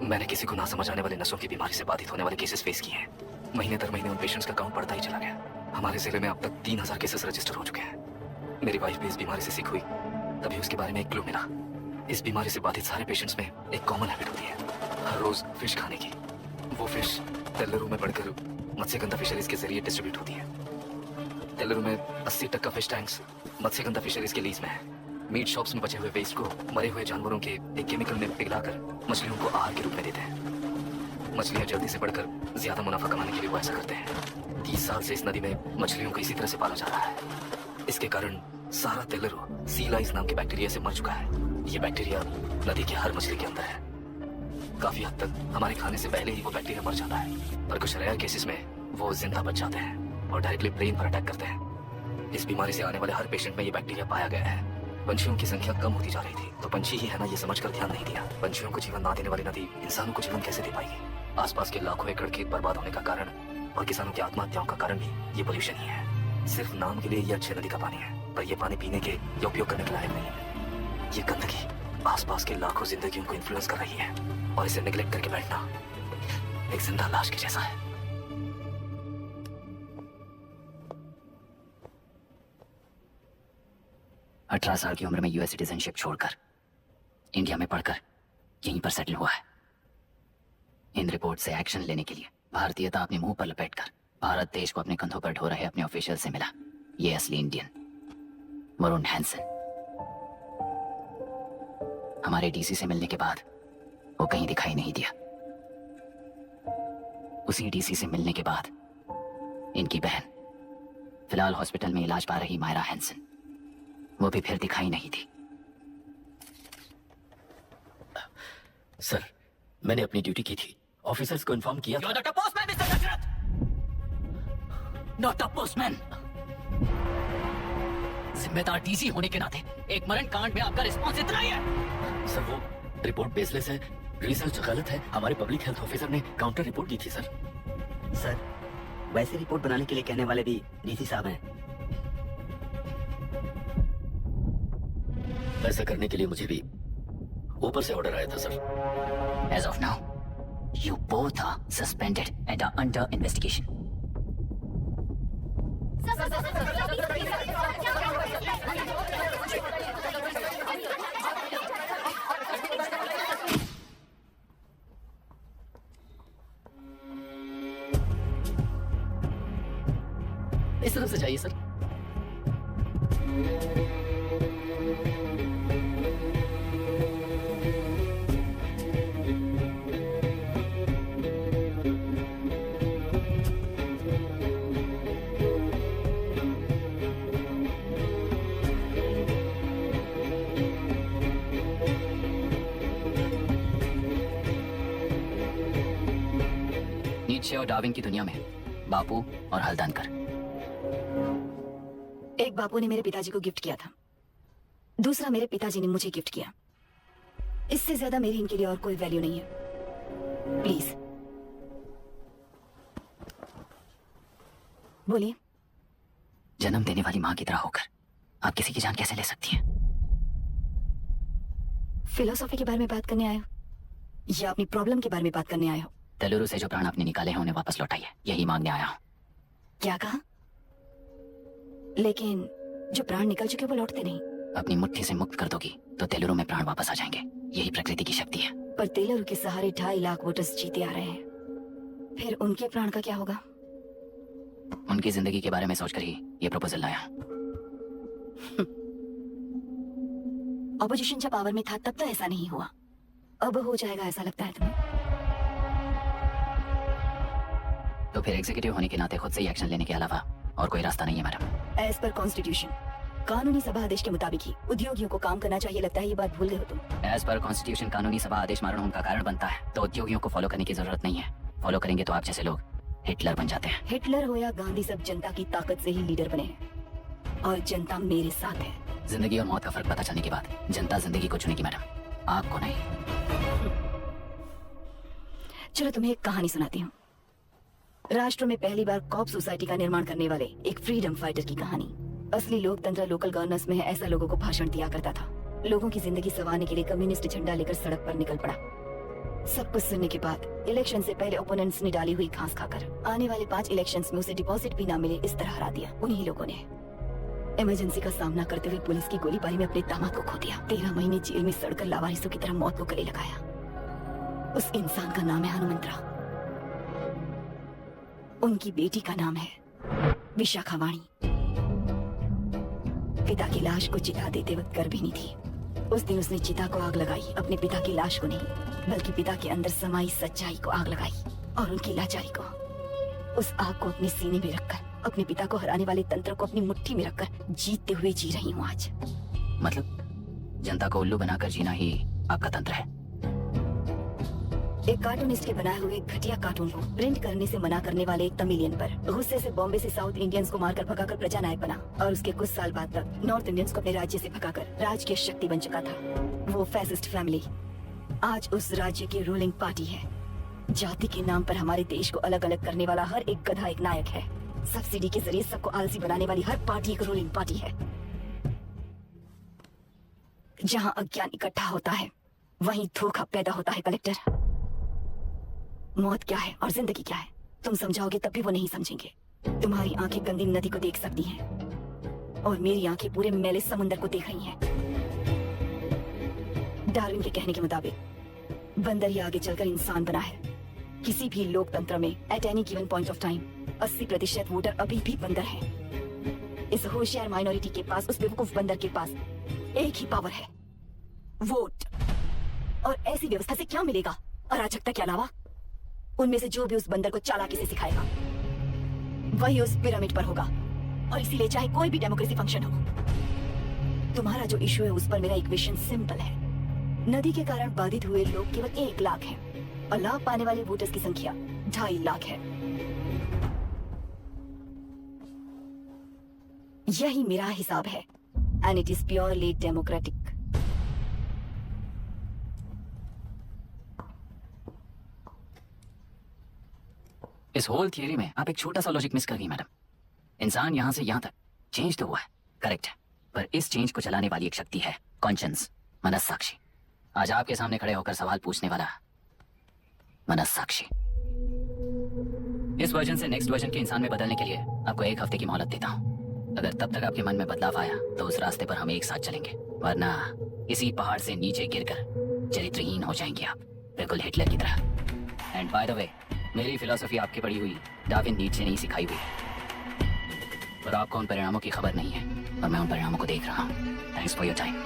मैंने किसी को ना समझ आने वाले नसों की बीमारी से बाधित होने वाले केसेस फेस किए हैं। महीने दर महीने उन पेशेंट्स का काउंट बढ़ता ही चला गया। हमारे जिले में अब तक 3000 केसेस रजिस्टर हो चुके हैं। मेरी वाइफ भी इस बीमारी से सिक हुई, तभी उसके बारे में एक क्लू मिला। इस बीमारी से बाधित सारे पेशेंट्स में एक कॉमन हैबिट होती है, हर रोज फिश खाने की। वो फिश तेलरू में बढ़कर मत्स्यगंधा फिशरीज के जरिए डिस्ट्रीब्यूट होती है। तेलरू में 80% फिश टैंक्स मत्स्यगंधा फिशरीज के लीज में है। मीट शॉप्स में बचे हुए वेस्ट को मरे हुए जानवरों के एक केमिकल में पिघलाकर मछलियों को आहार के रूप में देते हैं। मछलियां जल्दी से बढ़कर ज्यादा मुनाफा कमाने के लिए वो ऐसा करते हैं। 30 साल से इस नदी में मछलियों को इसी तरह से पाला जा रहा है। इसके कारण सारा तेलरू सी लाइस नाम के बैक्टीरिया से मर चुका है। ये बैक्टीरिया नदी की हर मछली के अंदर है। काफी हद तक हमारे खाने से पहले ही वो बैक्टीरिया मर जाता है, पर कुछ रेयर केसेस में वो जिंदा बच जाते हैं और डायरेक्टली ब्रेन पर अटैक करते हैं। इस बीमारी से आने वाले हर पेशेंट में ये बैक्टीरिया पाया गया है। पंछियों की संख्या कम होती जा रही थी, तो पंछी ही है ना ये समझकर ध्यान नहीं दिया। पंछियों को जीवन ना देने वाली नदी इंसानों को जीवन कैसे दे पाएगी? आसपास के लाखों एकड़ खेत बर्बाद होने का कारण और किसानों की आत्महत्याओं का कारण भी ये पोल्यूशन ही है। सिर्फ नाम के लिए ये अच्छे नदी का पानी है, पर ये पानी पीने के या उपयोग करने के लायक नहीं है। ये गंदगी आसपास के लाखों जिंदगियों को इन्फ्लुएंस कर रही है और इसे निगलेक्ट करके बैठना एक जिंदा लाश के जैसा है। अठारह साल की उम्र में यूएस सिटीजनशिप छोड़कर इंडिया में पढ़कर यहीं पर सेटल हुआ है। इन रिपोर्ट से एक्शन लेने के लिए भारतीयता अपने मुंह पर लपेटकर भारत देश को अपने कंधों पर ढो रहे अपने ऑफिशियल से मिला ये असली इंडियन वरुण हैंसन। हमारे डीसी से मिलने के बाद वो कहीं दिखाई नहीं दिया। उसी डीसी से मिलने के बाद इनकी बहन, फिलहाल हॉस्पिटल में इलाज पा रही मायरा हैंसन, वो भी फिर दिखाई नहीं थी। सर, मैंने अपनी ड्यूटी की थी, ऑफिसर्स को इन्फॉर्म किया। You're not a postman, Mr. Dashrath! Not a postman! जिम्मेदार डीसी होने के नाते एक मरण कांड में आपका रिस्पॉन्स इतना ही है। सर, वो रिपोर्ट बेसलेस है, रिसर्च गलत है। हमारे पब्लिक हेल्थ ऑफिसर ने काउंटर रिपोर्ट दी थी सर। सर, वैसे रिपोर्ट बनाने के लिए कहने वाले भी डीसी साहब हैं। ऐसा करने के लिए मुझे भी ऊपर से ऑर्डर आया था sir. As of now, you both are suspended and are under investigation. इस तरफ से जाइए सर। नीचे और डार्विन की दुनिया में बापू और हल्दानकर। एक बापू ने मेरे पिताजी को गिफ्ट किया था, दूसरा मेरे पिताजी ने मुझे गिफ्ट किया। इससे ज्यादा मेरी इनके लिए और कोई वैल्यू नहीं है। प्लीज बोलिए। जन्म देने वाली माँ की तरह होकर आप किसी की जान कैसे ले सकती हैं? फिलोसॉफी के बारे में बात करने आए हो या अपनी प्रॉब्लम के बारे में बात करने आए हो? तेलुरु से जो प्राण आपने निकाले हैं उन्हें वापस लौटाइए, यही मांगने आया हूँ। क्या कहा? लेकिन जो प्राण निकल चुके वो लौटते नहीं। अपनी मुट्ठी से मुक्त कर दोगी तो तेलुरु में प्राण वापस आ जाएंगे, यही प्रकृति की शक्ति है। पर तेलुरु के सहारे 2.5 लाख वोटर्स जीते आ रहे हैं, फिर उनके प्राण का क्या होगा? उनकी जिंदगी के बारे में सोचकर ही ये प्रपोजल लाया। ऑपोजिशन जब पावर में था तब तो ऐसा नहीं हुआ, अब हो जाएगा ऐसा लगता है तुम्हें? तो फिर एग्जीक्यूटिव होने के नाते खुद से ही एक्शन लेने के अलावा और कोई रास्ता नहीं है मैडम। एज पर कॉन्स्टिट्यूशन, कानूनी सभा आदेश के मुताबिक ही उद्योगियों को काम करना चाहिए। लगता है ये बात भूल गए हो तुम। एज पर कॉन्स्टिट्यूशन कानूनी सभा आदेश मरणों का कारण बनता है, तो उद्योगियों को फॉलो करने की जरूरत नहीं है। फॉलो करेंगे तो आप जैसे लोग हिटलर बन जाते हैं। हिटलर हो या गांधी, सब जनता की ताकत से ही लीडर बने हैं और जनता मेरे साथ है। जिंदगी और मौत का फर्क पता चलने के बाद जनता जिंदगी को चुनेगी मैडम, आपको नहीं। चलो तुम्हें एक कहानी सुनाती हूँ। राष्ट्र में पहली बार कॉप सोसाइटी का निर्माण करने वाले एक फ्रीडम फाइटर की कहानी। असली लोकतंत्र लोकल गवर्नेंस में है, ऐसा लोगों को भाषण दिया करता था। लोगों की जिंदगी संवारने के लिए कम्युनिस्ट झंडा लेकर सड़क पर निकल पड़ा। सब कुछ सुनने के बाद इलेक्शन से पहले ओपोनेंट्स ने डाली हुई घास खाकर आने वाले 5 इलेक्शंस में उसे डिपॉजिट भी ना मिले, इस तरह हरा दिया। उन्हीं लोगों ने इमरजेंसी का सामना करते हुए पुलिस की गोलीबारी में अपने दामाद को खो दिया। 13 महीने जेल में सड़कर लावारिसों की तरह मौत को गले लगाया। उस इंसान का नाम है हनुमंतराव। उनकी बेटी का नाम है विशाखावाणी। पिता की लाश को चिता देते वक्त गर्भिणी थी। उस दिन उसने चिता को आग लगाई, अपने पिता की लाश को नहीं, बल्कि पिता के अंदर समाई सच्चाई को आग लगाई और उनकी लाचारी को। उस आग को अपने सीने में रखकर, अपने पिता को हराने वाले तंत्र को अपनी मुट्ठी में रखकर जीतते हुए जी रही हूँ आज। मतलब जनता को उल्लू बनाकर जीना ही आपका तंत्र है? एक कार्टूनिस्ट के बनाए हुए घटिया कार्टून को प्रिंट करने से मना करने वाले एक तमिलियन पर गुस्से से बॉम्बे से साउथ इंडियंस को मारकर भगाकर प्रजानायक बना और उसके कुछ साल बाद तक नॉर्थ इंडियंस को अपने राज्य से भगाकर राजकीय शक्ति बन चुका था। वो फैसिस्ट फैमिली आज उस राज्य की रूलिंग पार्टी है। जाति के नाम पर हमारे देश को अलग अलग करने वाला हर एक गधा एक नायक है। सब्सिडी के जरिए सबको आलसी बनाने वाली हर पार्टी एक रूलिंग पार्टी है। जहाँ अज्ञान इकट्ठा होता है वहीं धोखा पैदा होता है। कलेक्टर, मौत क्या है और जिंदगी क्या है तुम समझाओगे तब भी वो नहीं समझेंगे। तुम्हारी आंखें गंदी नदी को देख सकती हैं और मेरी आंखें पूरे मैले समुंदर को देख रही हैं। डार्विन के कहने के मुताबिक बंदर ही आगे चलकर इंसान बना है। किसी भी लोकतंत्र में at any given point of time 80% voter अभी भी बंदर हैं। इस होशियार माइनॉरिटी के पास, उस बेवकूफ बंदर के पास एक ही पावर है, वोट। और ऐसी व्यवस्था से क्या मिलेगा अराजकता के अलावा? उनमें से जो भी उस बंदर को चालाकी से सिखाएगा वही उस पिरामिड पर होगा। और इसीलिए चाहे कोई भी डेमोक्रेसी फंक्शन हो, तुम्हारा जो इशू है उस पर मेरा इक्वेशन सिंपल है। नदी के कारण बाधित हुए लोग केवल 1 लाख हैं और लाभ पाने वाले वोटर्स की संख्या 2.5 लाख है। यही मेरा हिसाब है and it is purely democratic. इस होल थियरी में आप एक छोटा सा लॉजिक मिस कर गई मैडम। इंसान यहां से यहां तक चेंज तो हुआ है, करेक्ट है, पर इस चेंज को चलाने वाली एक शक्ति है कॉन्शियंस, मनस्साक्षी। आज आपके सामने खड़े होकर सवाल पूछने वाला मनस्साक्षी। इस वर्जन से नेक्स्ट वर्जन के इंसान में बदलने के लिए आपको 1 हफ्ते की मोहलत देता हूँ। अगर तब तक आपके मन में बदलाव आया तो उस रास्ते पर हम एक साथ चलेंगे, वरना इसी पहाड़ से नीचे गिरकर चरित्रहीन हो जाएंगे आप, बिल्कुल हिटलर की तरह। एंड बाय द वे, मेरी फिलॉसफी आपकी पढ़ी हुई डार्विन नीड से नहीं सिखाई हुई, और आपको उन परिणामों की खबर नहीं है, और मैं उन परिणामों को देख रहा हूँ। Thanks for your time.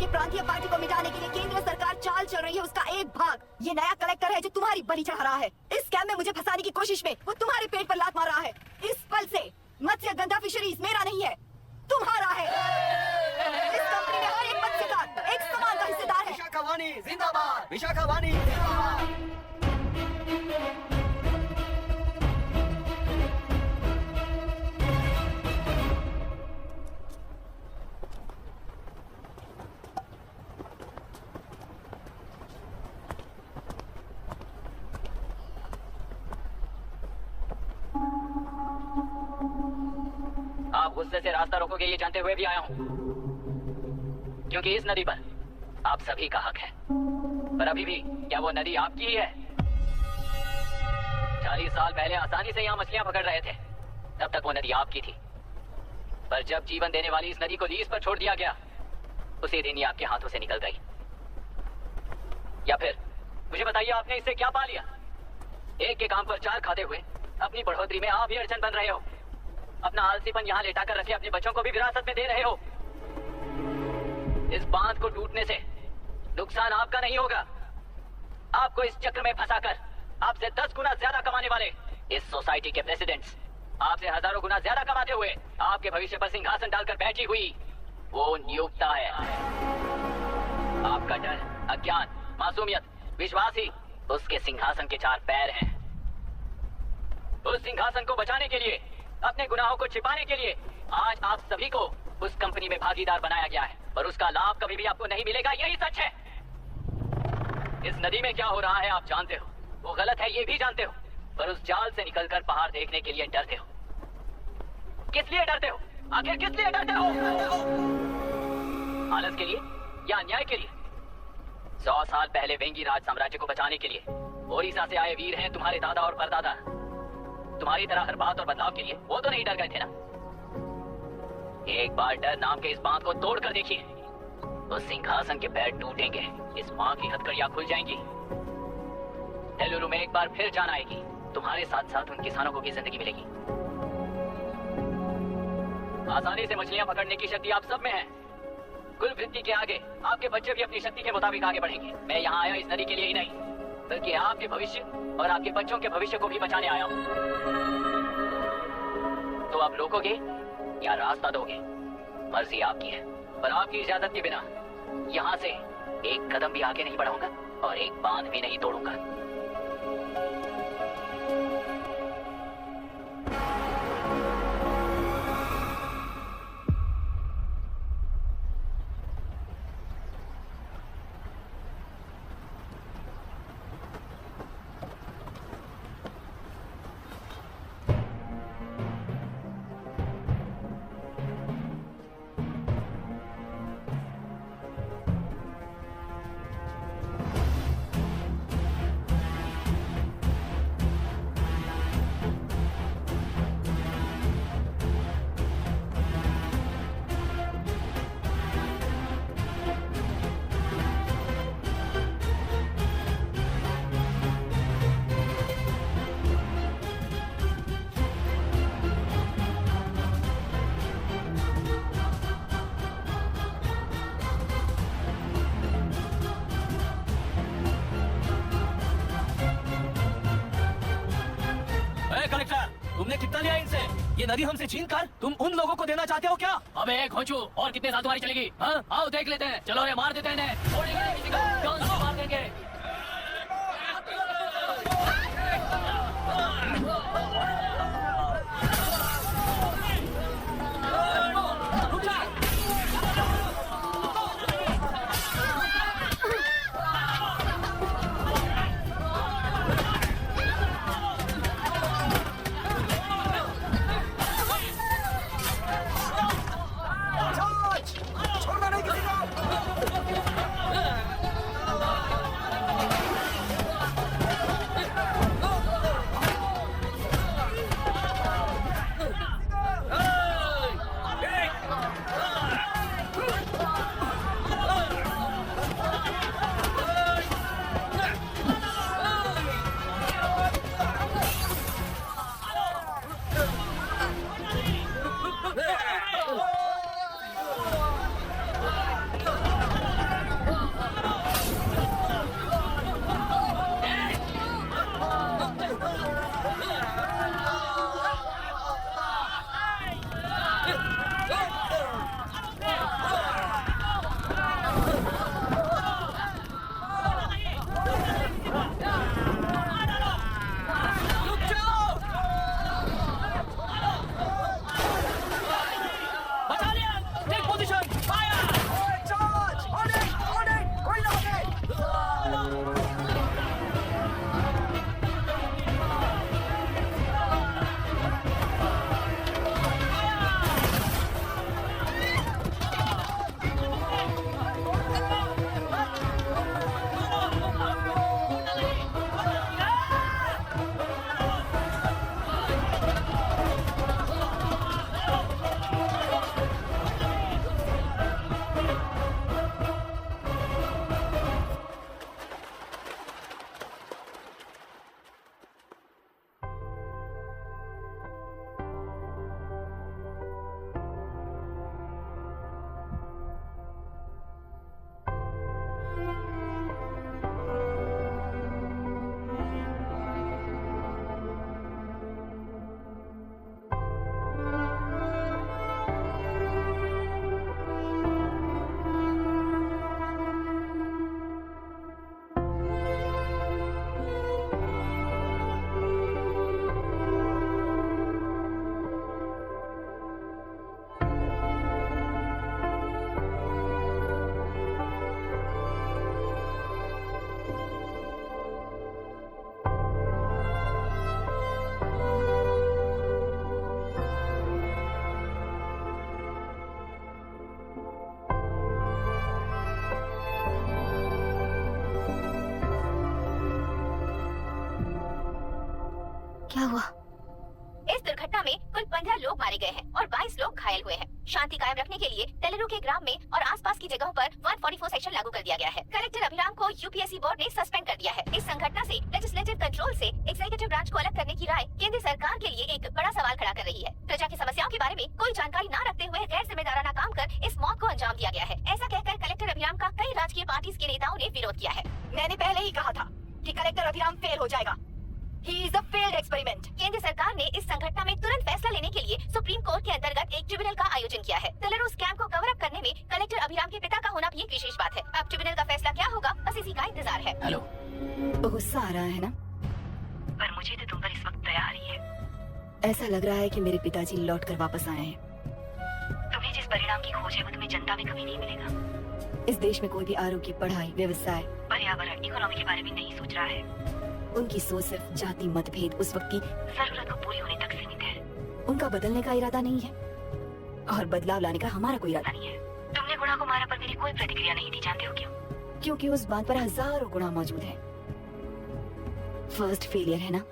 प्रांतीय पार्टी को मिटाने के लिए केंद्र सरकार चाल चल रही है, उसका एक भाग ये नया कलेक्टर है जो तुम्हारी बलि चढ़ा रहा है। इस स्कैम में मुझे फंसाने की कोशिश में वो तुम्हारे पेट पर लात मार रहा है। इस पल से मत्स्य गंधा फिशरीज मेरा नहीं है, तुम्हारा है। इस कंपनी में हर एक मत्स्यकार एक समान का हिस्सेदार है। विशाखावाणी जिंदाबाद, विशाखावाणी जिंदाबाद। आप गुस्से से रास्ता रोकोगे ये जानते हुए भी आया हूं, क्योंकि इस नदी पर आप सभी का हक है। पर अभी भी क्या वो नदी आपकी ही है? 40 साल पहले आसानी से यहाँ मछलियां पकड़ रहे थे, तब तक वो नदी आपकी थी। पर जब जीवन देने वाली इस नदी को लीज पर छोड़ दिया गया, उसी दिन ये आपके हाथों से निकल गई। या फिर मुझे बताइए, आपने इससे क्या पा लिया? एक के काम पर 4 खाते हुए अपनी बढ़ोतरी में आप ही अड़चन बन रहे हो। अपना आलसीपन यहाँ लेटा कर रखे अपने बच्चों को भी विरासत में दे रहे हो। इस बांध को टूटने से नुकसान आपका नहीं होगा। आपको इस चक्र में फंसाकर आपसे 10 गुना ज्यादा कमाने वाले इस सोसाइटी के प्रेसिडेंट्स आपसे हजारों गुना ज्यादा कमाते हुए आपके भविष्य पर सिंहासन डालकर बैठी हुई वो नियोक्ता है। आपका डर, अज्ञान, मासूमियत, विश्वास ही उसके सिंहासन के 4 पैर हैं। उस सिंहासन को बचाने के लिए, अपने गुनाहों को छिपाने के लिए आज आप सभी को उस कंपनी में भागीदार बनाया गया है, और उसका लाभ कभी भी आपको नहीं मिलेगा। यही सच है। इस नदी में क्या हो रहा है आप जानते हो, वो गलत है ये भी जानते हो, पर उस जाल से निकलकर पहाड़ देखने के लिए डरते हो। किस लिए डरते हो? आखिर किस लिए डरते हो? आलस के लिए या अन्याय के लिए? 100 साल पहले वेंगी राज साम्राज्य को बचाने के लिए ओडिशा से आए वीर हैं तुम्हारे दादा और परदादा। तुम्हारी तरह हर बात और बदलाव के लिए वो तो नहीं डर गए थे ना। एक बार डर नाम के इस बांध को तोड़ कर देखिए, तो सिंहासन के पैर टूटेंगे, इस मां की हथकड़ियां खुल जाएंगी। तेलुरु में एक बार फिर जान आएगी, तुम्हारे साथ साथ उन किसानों को भी जिंदगी मिलेगी। आसानी से मछलियां पकड़ने की शक्ति आप सब में है। कुल वृत्ति के आगे आपके बच्चे भी अपनी शक्ति के मुताबिक आगे बढ़ेंगे। मैं यहाँ आया इस नदी के लिए ही नहीं, बल्कि आपके भविष्य और आपके बच्चों के भविष्य को भी बचाने आया हूँ। तो आप रोकोगे या रास्ता दोगे, मर्जी आपकी है, पर आपकी इजाजत के बिना यहाँ से एक कदम भी आगे नहीं बढ़ाऊंगा और एक बांध भी नहीं तोड़ूंगा। ये नदी हमसे छीन कर तुम उन लोगों को देना चाहते हो क्या? अबे घोंचू, और कितने साल तुम्हारी चलेगी? हाँ, आओ देख लेते हैं। चलो रे, मार देते हैं इन्हें। छोड़ेंगे नहीं किसी को, जान से मार देंगे। छोड़ना नहीं किसी को। बचा लिया। Take position, fire. क्या हुआ? इस दुर्घटना में कुल 15 लोग मारे गए हैं और 22 लोग घायल हुए हैं। शांति कायम रखने के लिए तेलुरु के ग्राम में और आसपास की जगहों पर 144 सेक्शन लागू कर दिया गया है। कलेक्टर अभिराम को यूपीएससी बोर्ड ने सस्पेंड कर दिया है। इस संघटना से लेजिस्लेटिव कंट्रोल से एग्जीक्यूटिव ब्रांच को अलग करने की राय केंद्र सरकार के लिए एक बड़ा सवाल खड़ा कर रही है। प्रजा की समस्याओं के बारे में कोई जानकारी न रखते हुए गैर जिम्मेदाराना काम कर इस मौत को अंजाम दिया गया है। ऐसा कहकर कलेक्टर अभिराम का कई राजकीय पार्टी के नेताओं ने विरोध किया है। मैंने पहले ही कहा था कि कलेक्टर अभिराम फेल हो जाएगा। He is a failed experiment. केंद्र सरकार ने इस संघटना में तुरंत फैसला लेने के लिए सुप्रीम कोर्ट के अंतर्गत एक ट्रिब्यूनल का आयोजन किया है। तेलुरु स्कैम को कवर अप करने में कलेक्टर अभिराम के पिता का होना भी एक विशेष बात है। अब ट्रिब्यूनल का फैसला क्या होगा, बस इसी का इंतजार है। हेलो। गुस्सा आ रहा है ना? पर मुझे तो तुम पर इस वक्त दया आ रही है। ऐसा लग रहा है कि मेरे पिताजी लौट कर वापस आए हैं। तुम्हें जिस परिणाम की खोज है वो तुम्हें जनता में कभी नहीं मिलेगा। इस देश में कोई भी आरोग्य, पढ़ाई, व्यवसाय, पर्यावरण, इकोनॉमी के बारे में नहीं सोच रहा है। उनकी सोच सिर्फ जाति मतभेद उस वक्त की जरूरत को पूरी होने तक सीमित है। उनका बदलने का इरादा नहीं है और बदलाव लाने का हमारा कोई इरादा नहीं है। तुमने गुणा को मारा पर मेरी कोई प्रतिक्रिया नहीं दी, जानते हो क्यों? क्योंकि उस बात पर हजारों गुणा मौजूद है। फर्स्ट फेलियर है ना,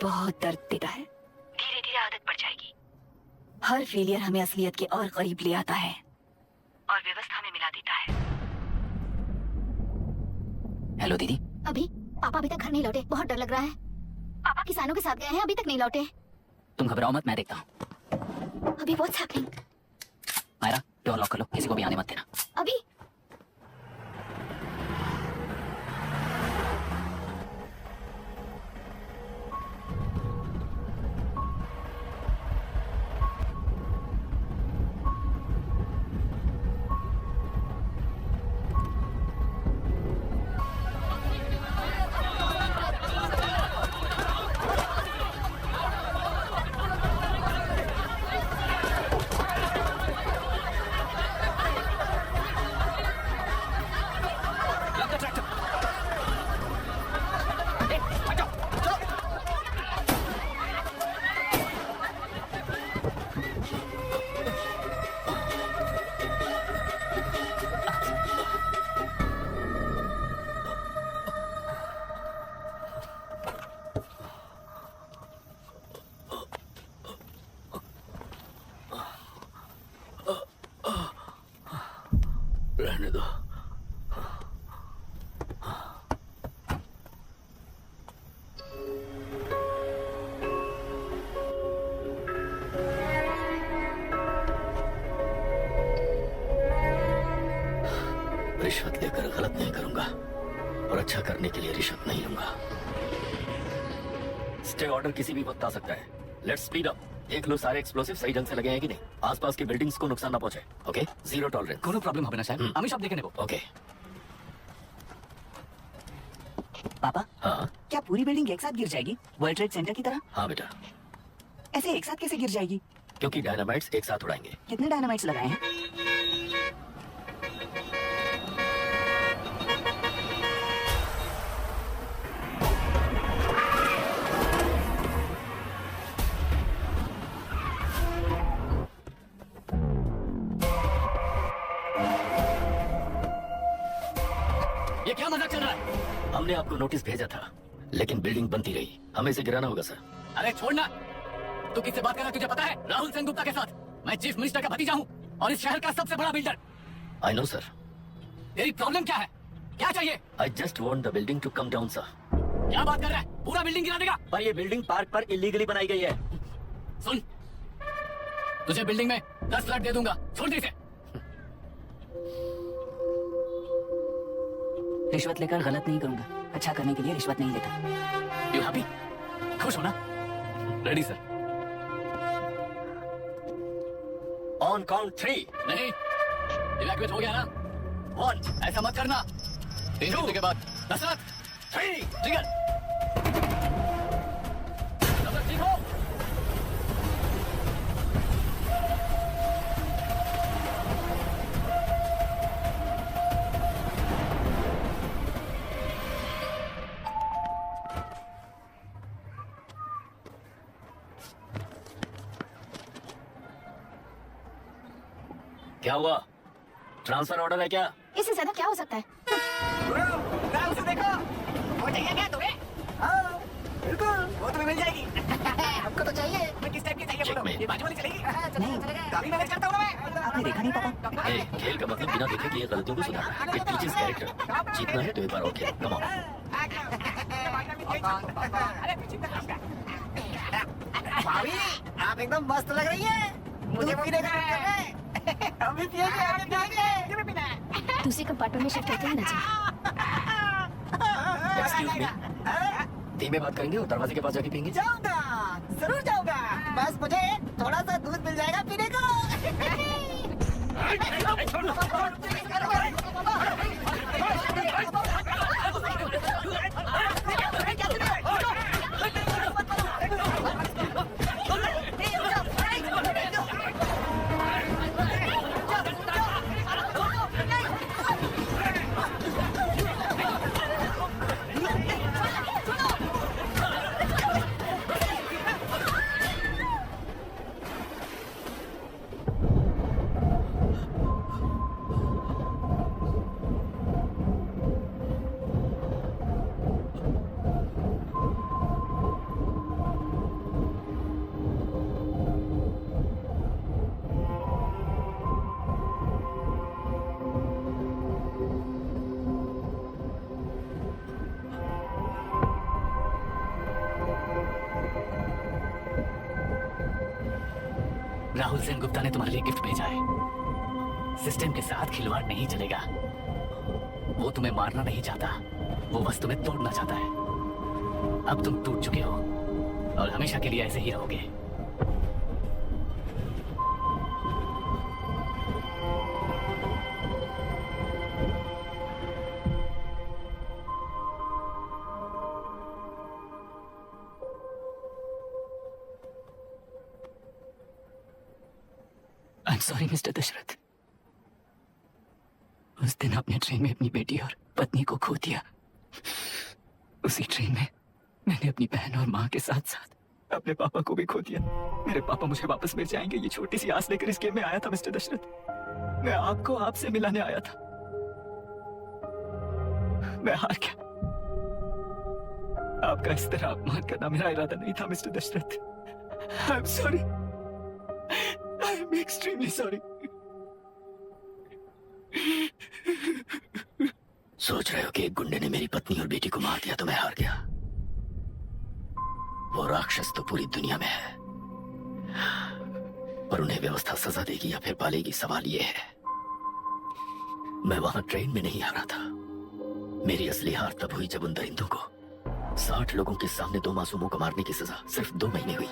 बहुत दर्द देता है। धीरे धीरे आदत पड़ जाएगी। हर फेलियर हमें असलियत के और करीब ले आता है और व्यवस्था में मिला देता है। हेलो दीदी। अभी पापा अभी तक घर नहीं लौटे, बहुत डर लग रहा है। पापा किसानों के साथ गए हैं, अभी तक नहीं लौटे। तुम घबराओ मत, मैं देखता हूँ। अभी what's happening? Myra, door lock कर लो, किसी को भी आने मत देना। अभी रिश्वत लेकर गलत नहीं करूंगा और अच्छा करने के लिए रिश्वत नहीं लूंगा। स्टे ऑर्डर किसी भी वक्त आ सकता है। Let's speed up. देख लो सारे एक्सप्लोसिव सही ढंग से लगे हैं कि नहीं, आसपास की बिल्डिंग्स को नुकसान ना पहुंचे। Okay, zero tolerance. কোনো প্রবলেম হবে না স্যার, আমি সব দেখে নেব। ओके। पापा, हाँ क्या पूरी बिल्डिंग एक साथ गिर जाएगी वर्ल्ड ट्रेड सेंटर की तरह? हाँ बेटा, ऐसे एक साथ कैसे गिर जाएगी? क्योंकि डायनामाइट्स एक साथ उड़ाएंगे। कितने डायनामाइट्स लगाए हैं? ये क्या मजाक चल रहा है? हमने आपको नोटिस भेजा था, लेकिन बिल्डिंग बनती रही। हमें इसे गिराना होगा सर। अरे छोड़ना, तू किससे बात कर रहा है तुझे पता है? राहुल सेनगुप्ता के साथ। मैं चीफ मिनिस्टर का भतीजा हूँ और इस शहर का सबसे बड़ा बिल्डर। I know sir. तेरी प्रॉब्लम क्या है? क्या चाहिए? I just want the building to come down sir. क्या बात कर रहा है? पूरा बिल्डिंग गिरा देगा? पर ये बिल्डिंग पार्क पर इलीगली बनाई गई है। सुन, तुझे बिल्डिंग में 10 फ्लैट दे दूंगा, छोड़ दे इसे। रिश्वत लेकर गलत नहीं करूंगा, अच्छा करने के लिए रिश्वत नहीं लेता। You happy? खुश हो ना? Ready sir. On count 3। नहीं, इवैक्यूएट हो गया ना? 1, ऐसा मत करना। 3 घंटे के बाद दशरथ 3 ट्रिगर। सब लोग ठीक हो? क्या हुआ? ट्रांसफर ऑर्डर है क्या? इससे ज्यादा क्या हो सकता है? उसे देखो, वो चाहिए क्या तुम्हें? हाँ, बिल्कुल, वो तुम्हें मिल जाएगी। हमको तो चाहिए। मैं किस टाइप की चाहिए बोलो? ये बाजू वाली चलेगी? नहीं, काफी मैनेज करता हूँ ना मैं। आपने देखा नहीं पापा? ए, खेल का मतलब बिना देखे कि ये गलतियों को सुधारना। It teaches character. जीतना है तो एक बार और खेल। Come on. भाभी, आप एकदम मस्त लग रही हैं। मुझे पीने का मन कर रहा है। हम भी पिएंगे, हम भी पिएंगे। क्यों पीना है? दूसरे कंपार्टमेंट में शिफ्ट होते ही ना एक्सक्यूज मी, धीमे बात करेंगे और दरवाजे के पास जाके पियेंगे। जाऊंगा, जरूर जाऊंगा। बस मुझे थोड़ा सा दूध मिल जाएगा पीने को। राहुल सेनगुप्ता ने तुम्हारे लिए गिफ्ट भेजा है। सिस्टम के साथ खिलवाड़ नहीं चलेगा। वो तुम्हें मारना नहीं चाहता, वो बस तुम्हें तोड़ना चाहता है। अब तुम टूट चुके हो और हमेशा के लिए ऐसे ही रहोगे। I am sorry mister Dashrath. उस दिन आपने ट्रेन में अपनी बेटी और पत्नी को खो दिया। उसी ट्रेन में मैंने अपनी बहन और माँ के साथ साथ अपने पापा को भी खो दिया। मेरे पापा मुझे वापस मिल जाएंगे, ये छोटी सी आस लेकर इस गेम में आया था मिस्टर दशरथ। मैं आपको आपसे मिलाने आया था। मैं हार गया। आपका इस तरह अपमान करना मेरा इरादा नहीं था mister Dashrath. I am sorry. I am extremely sorry. सोच रहे हो कि एक गुंडे ने मेरी पत्नी और बेटी को मार दिया तो मैं हार गया? वो राक्षस तो पूरी दुनिया में है, पर उन्हें व्यवस्था सजा देगी या फिर पालेगी, सवाल ये है। मैं वहां ट्रेन में नहीं हारा था। मेरी असली हार तब हुई जब उन दरिंदों को 60 लोगों के सामने 2 मासूमों को मारने की सजा सिर्फ 2 महीने हुई।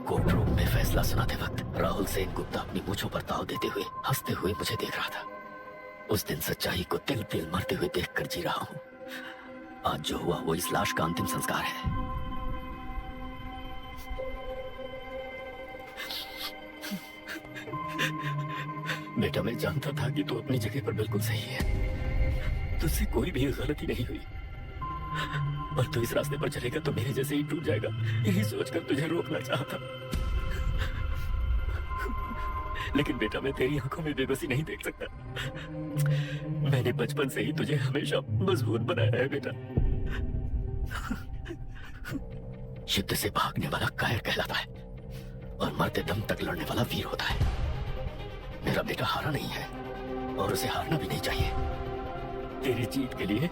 कोर्ट रूम में फैसला सुनाते वक्त राहुल सेन गुप्ता अपनी मूंछों पर ताव देते हुए हंसते हुए मुझे देख रहा था। उस दिन सच्चाई को तिल तिल मरते हुए देखकर जी रहा हूं। आज जो हुआ वो इस लाश का अंतिम संस्कार है। बेटा, मैं जानता था कि तू अपनी जगह पर बिल्कुल सही है। तुझसे कोई भी गलती नहीं हुई, और तू इस रास्ते पर चलेगा तो मेरे जैसे ही टूट जाएगा, यही सोचकर तुझे रोकना चाहा था। लेकिन बेटा, मैं तेरी आंखों में बेबसी नहीं देख सकता। मैंने बचपन से ही तुझे हमेशा मजबूत बनाया है बेटा। युद्ध से भागने वाला कायर कहलाता है और मरते दम तक लड़ने वाला वीर होता है। मेरा बेटा हारा नहीं है और उसे हारना भी नहीं चाहिए। तेरी जीत के लिए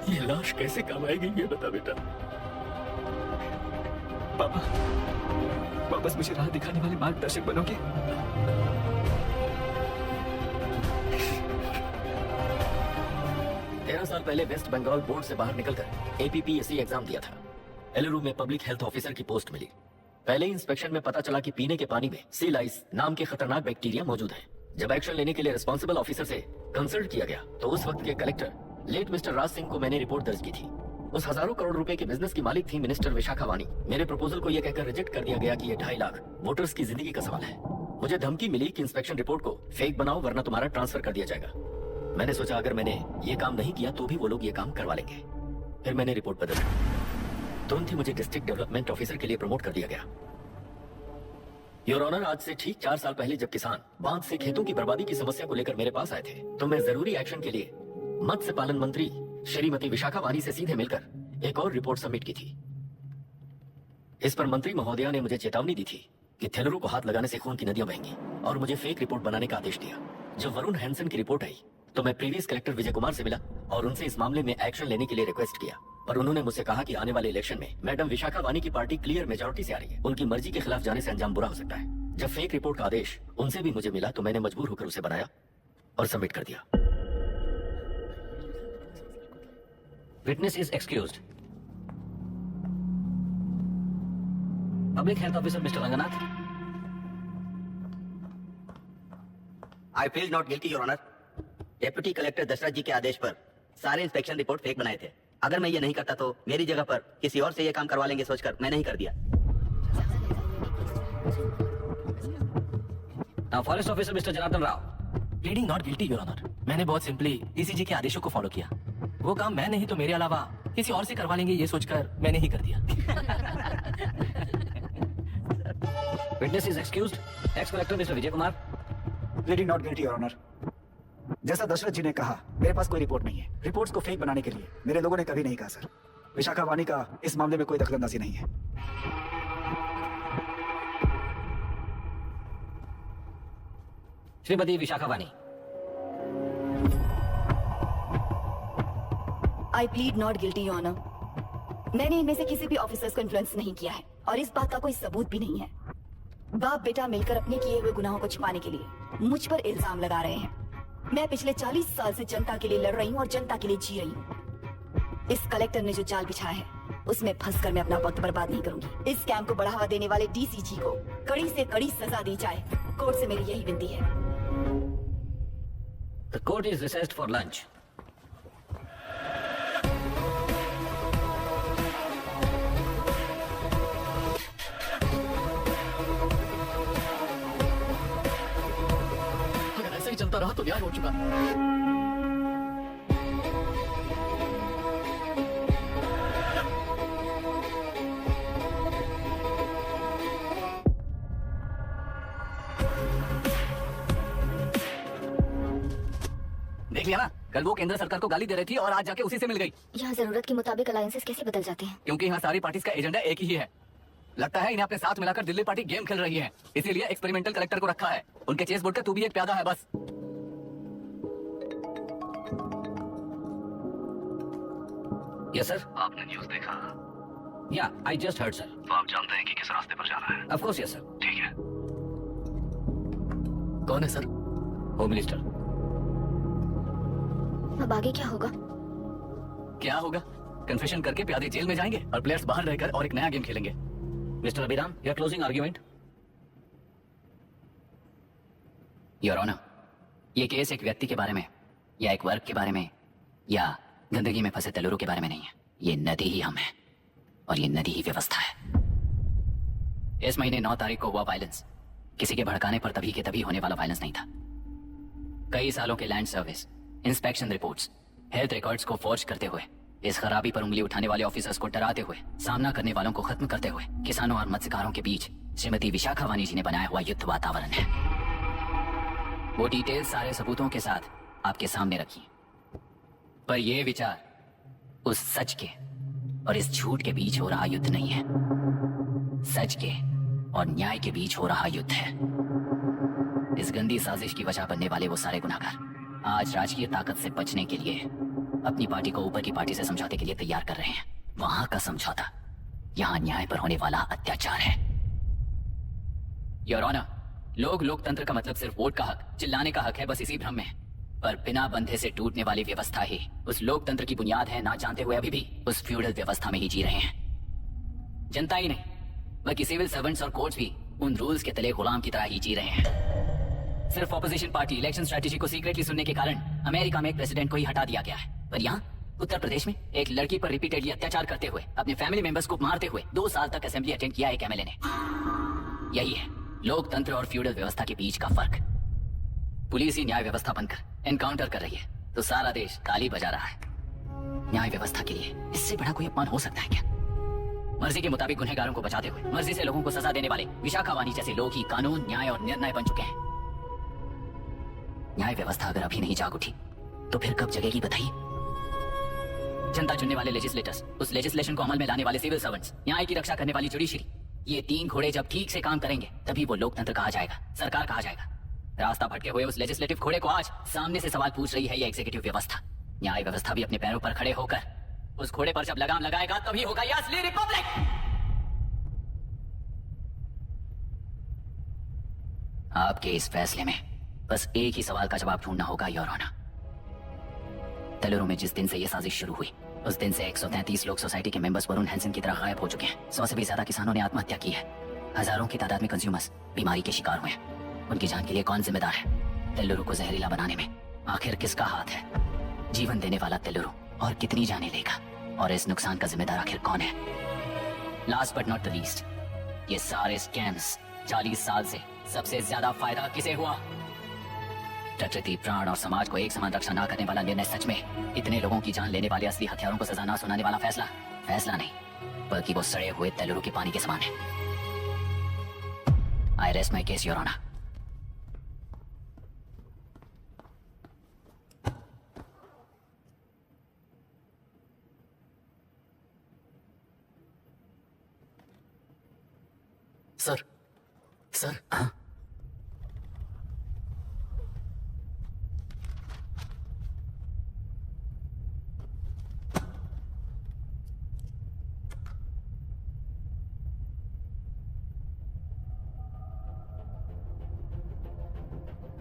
ये लाश कैसे काम आएगी ये बता बेटा। पापा, वापस मुझे राह दिखाने वाले मार्गदर्शक बनोगे? तेरह साल पहले वेस्ट बंगाल बोर्ड से बाहर निकलकर APPSC एग्जाम दिया था। एलरू में पब्लिक हेल्थ ऑफिसर की पोस्ट मिली। पहले इंस्पेक्शन में पता चला कि पीने के पानी में सी लाइस नाम के खतरनाक बैक्टीरिया मौजूद है। जब एक्शन लेने के लिए रिस्पॉन्सिबल ऑफिसर से कंसल्ट किया गया तो उस वक्त के collector late mister Raj Singh को मैंने रिपोर्ट दर्ज की थी। उस हजारों करोड़ रुपए के बिजनेस की मालिक थी मिनिस्टर विशाखा वानी। मेरे प्रपोजल को यह कहकर रिजेक्ट कर दिया गया कि यह 2.5 लाख वोटर्स की जिंदगी का सवाल है। मुझे धमकी मिली कि इंस्पेक्शन रिपोर्ट को फेक बनाओ वरना तुम्हारा ट्रांसफर कर दिया जाएगा। मैंने सोचा अगर मैंने ये काम नहीं किया तो भी वो लोग ये काम करवा लेंगे। फिर मैंने रिपोर्ट बदल दी। तुरंत ही मुझे डिस्ट्रिक्ट डेवलपमेंट ऑफिसर के लिए प्रमोट कर दिया गया। योर ऑनर, आज से ठीक 4 साल पहले जब किसान बांध से खेतों की बर्बादी की समस्या को लेकर मेरे पास आए थे तो मैं जरूरी एक्शन के लिए मत्स्य पालन मंत्री श्रीमती विशाखा वानी से सीधे मिलकर एक और रिपोर्ट सबमिट की थी। इस पर मंत्री महोदया ने मुझे चेतावनी दी थी कि थेलरू को हाथ लगाने से खून की नदियां बहेंगी और मुझे फेक रिपोर्ट बनाने का आदेश दिया। जब वरुण हैंसन की रिपोर्ट आई तो मैं प्रीवियस कलेक्टर विजय कुमार से मिला और उनसे इस मामले में एक्शन लेने के लिए रिक्वेस्ट किया, पर उन्होंने मुझसे कहा कि आने वाले इलेक्शन में मैडम विशाखा वानी की पार्टी क्लियर मेजॉरिटी से आ रही है। उनकी मर्जी के खिलाफ जाने से अंजाम बुरा हो सकता है। जब फेक रिपोर्ट का आदेश उनसे भी मुझे मिला तो मैंने मजबूर होकर उसे बनाया और सबमिट कर दिया। Witness is excused. Public Health Officer Mr. Ranganath. I feel not guilty, Your Honor. Deputy collector Dasharath ji के आदेश पर सारे इंस्पेक्शन रिपोर्ट फेक बनाए थे। अगर मैं ये नहीं करता तो मेरी जगह पर किसी और से ये काम करवा लेंगे सोचकर मैं नहीं कर दिया। Now Forest Officer Mr. Janardhan Rao. Pleading not guilty your honour. मैंने बहुत सिंपली DCG के आदेशों को फॉलो किया। वो काम मैं नहीं तो मेरे अलावा किसी और से करवा लेंगे ये सोचकर मैंने ही कर दिया। Witness is excused. Ex-Collector Mr. Vijay Kumar. Pleading not guilty your honour. जैसा दशरथ जी ने कहा मेरे पास कोई रिपोर्ट नहीं है। रिपोर्ट्स को फेक बनाने के लिए मेरे लोगों ने कभी नहीं कहा सर। विशाखा वानी का इस मामले में कोई दखलंदाजी नहीं है। Shrimati Vishakha Vani. I plead not guilty your honour. मैंने इनमें से किसी भी ऑफिसर्स को इन्फ्लुएंस नहीं किया है और इस बात का कोई सबूत भी नहीं है। बाप बेटा मिलकर अपने किए हुए गुनाहों को छिपाने के लिए मुझ पर इल्जाम लगा रहे हैं। मैं पिछले 40 साल से जनता के लिए लड़ रही हूँ और जनता के लिए जी रही हूँ। इस कलेक्टर ने जो जाल बिछाया है उसमें फंसकर मैं अपना वक्त बर्बाद नहीं करूंगी। इस कैंप को बढ़ावा देने वाले DCG को कड़ी से कड़ी सजा दी जाए। कोर्ट से मेरी यही विनती है। The court is recessed for lunch. अगर ऐसा ही चलता रहा तो न्याय हो चुका। देख लिया ना, कल वो केंद्र सरकार को गाली दे रही थी और आज जाके उसी से मिल गई। यहाँ जरूरत के मुताबिक अलायंसेस कैसे बदल जाते हैं? क्योंकि यहाँ सारी पार्टीज का एजेंडा एक ही है। लगता है इन्हें अपने साथ मिलाकर दिल्ली पार्टी गेम खेल रही है, इसीलिए एक्सपेरिमेंटल कलेक्टर को रखा है। उनके चेस बोर्ड का तू भी एक प्यादा है बस। Yes sir. आपने न्यूज़ देखा? Yeah, I just heard sir. तो आप जानते हैं कि किस रास्ते पर जाना है? Of course yes sir. ठीक है। कौन है सर? Home Minister. अब आगे क्या होगा? क्या होगा? कन्फेशन करके प्यादे जेल में जाएंगे और प्लेयर्स बाहर रहकर और एक नया गेम खेलेंगे। Mister Abhiram, your closing argument. Your honour, ये केस एक व्यक्ति के बारे में या एक वर्ग के बारे में या गंदगी में फंसे तेलुरु के बारे में नहीं है। ये नदी ही हम है और ये नदी ही व्यवस्था है। इस महीने 9 तारीख को हुआ वायलेंस किसी के भड़काने पर तभी के तभी होने वाला वायलेंस नहीं था। कई सालों के land service, inspection reports, health records को फॉर्ज करते हुए, इस खराबी पर उंगली उठाने वाले ऑफिसर्स को डराते हुए, सामना करने वालों को खत्म करते हुए किसानों और मत्स्यकारों के बीच श्रीमती विशाखा वानी जी ने बनाया हुआ युद्ध वातावरण है। वो डिटेल सारे सबूतों के साथ आपके सामने रखी, पर यह विचार उस सच के और इस झूठ के बीच हो रहा युद्ध नहीं है। सच के और न्याय के बीच हो रहा युद्ध है। इस गंदी साजिश की वजह बनने वाले वो सारे गुनाहगार आज राजकीय ताकत से बचने के लिए अपनी पार्टी को ऊपर की पार्टी से समझौते के लिए तैयार कर रहे हैं। वहां का समझौता, यहां न्याय पर होने वाला अत्याचार है। योर ऑनर, लोग लोकतंत्र का मतलब सिर्फ वोट का हक, चिल्लाने का हक है, बस इसी भ्रम में है। पर बिना बंधे से टूटने वाली व्यवस्था ही उस लोकतंत्र की बुनियाद है, ना जानते हुए अभी भी उस फ्यूडल व्यवस्था में ही जी रहे हैं। जनता ही नहीं बल्कि सिविल सर्वेंट्स और कोर्ट्स भी उन रूल्स के तले गुलाम की तरह ही जी रहे हैं। सिर्फ ऑपोजिशन पार्टी इलेक्शन स्ट्रेटेजी को सीक्रेटली सुनने के कारण अमेरिका में एक प्रेसिडेंट को ही हटा दिया गया है, पर यहाँ उत्तर प्रदेश में एक लड़की पर रिपीटेडली अत्याचार करते हुए, अपने फैमिली मेंबर्स को मारते हुए 2 साल तक असेंबली अटेंड किया एक एमएलए ने। यही है लोकतंत्र और फ्यूडल व्यवस्था के बीच का फर्क। पुलिस ही न्याय व्यवस्था बनकर एनकाउंटर कर रही है तो सारा देश ताली बजा रहा है। न्याय व्यवस्था के लिए इससे बड़ा कोई अपमान हो सकता है क्या? मर्जी के मुताबिक गुनहगारों को बचाते हुए मर्जी से लोगों को सजा देने वाले विशाखा वानी जैसे लोग ही कानून, न्याय और निर्णय बन चुके हैं। न्याय व्यवस्था अगर अभी नहीं जाग उठी तो फिर कब जगेगी बताइए? जनता चुनने वाले लेजिस्लेटर्स, उस लेजिस्लेशन को अमल में लाने वाले सिविल सर्वेंट्स, न्याय की रक्षा करने वाली जुडिशरी, ये 3 घोड़े जब ठीक से काम करेंगे तभी वो लोकतंत्र कहा जाएगा, सरकार कहा जाएगा। रास्ता भटके हुए उस लेजिस्लेटिव घोड़े को आज सामने से सवाल पूछ रही है ये एग्जीक्यूटिव व्यवस्था। न्याय व्यवस्था भी अपने पैरों पर खड़े होकर उस घोड़े पर जब लगाम लगाएगा तभी होगा ये असली रिपब्लिक। आपके इस फैसले में बस एक ही सवाल का जवाब ढूंढना होगा योर ऑनर। तेलुरु में जिस दिन से ये साजिश शुरू हुई उस दिन से 133 लोग सोसाइटी के मेंबर्स वरुण हैंसन की तरह गायब हो चुके हैं। 100 से भी ज्यादा किसानों ने आत्महत्या की है। हजारों की तादाद में कंज्यूमर्स बीमारी के शिकार हुए हैं। उनकी जान के लिए कौन जिम्मेदार है? तेलुरु को जहरीला बनाने में आखिर किसका हाथ है? जीवन देने वाला तेलुरु और कितनी जाने लेगा? और इस नुकसान का जिम्मेदार आखिर कौन है? Last but not the least, ये सारे स्कैम्स 40 साल से सबसे ज्यादा फायदा किसे हुआ? प्रकृति, प्राण और समाज को एक समान रक्षा ना करने वाला निर्णय, सच में इतने लोगों की जान लेने वाले असली हथियारों को सजा ना सुनाने वाला फैसला नहीं बल्कि वो सड़े हुए तेलुरु के पानी के समान है। I rest my case your honour. Sir हाँ?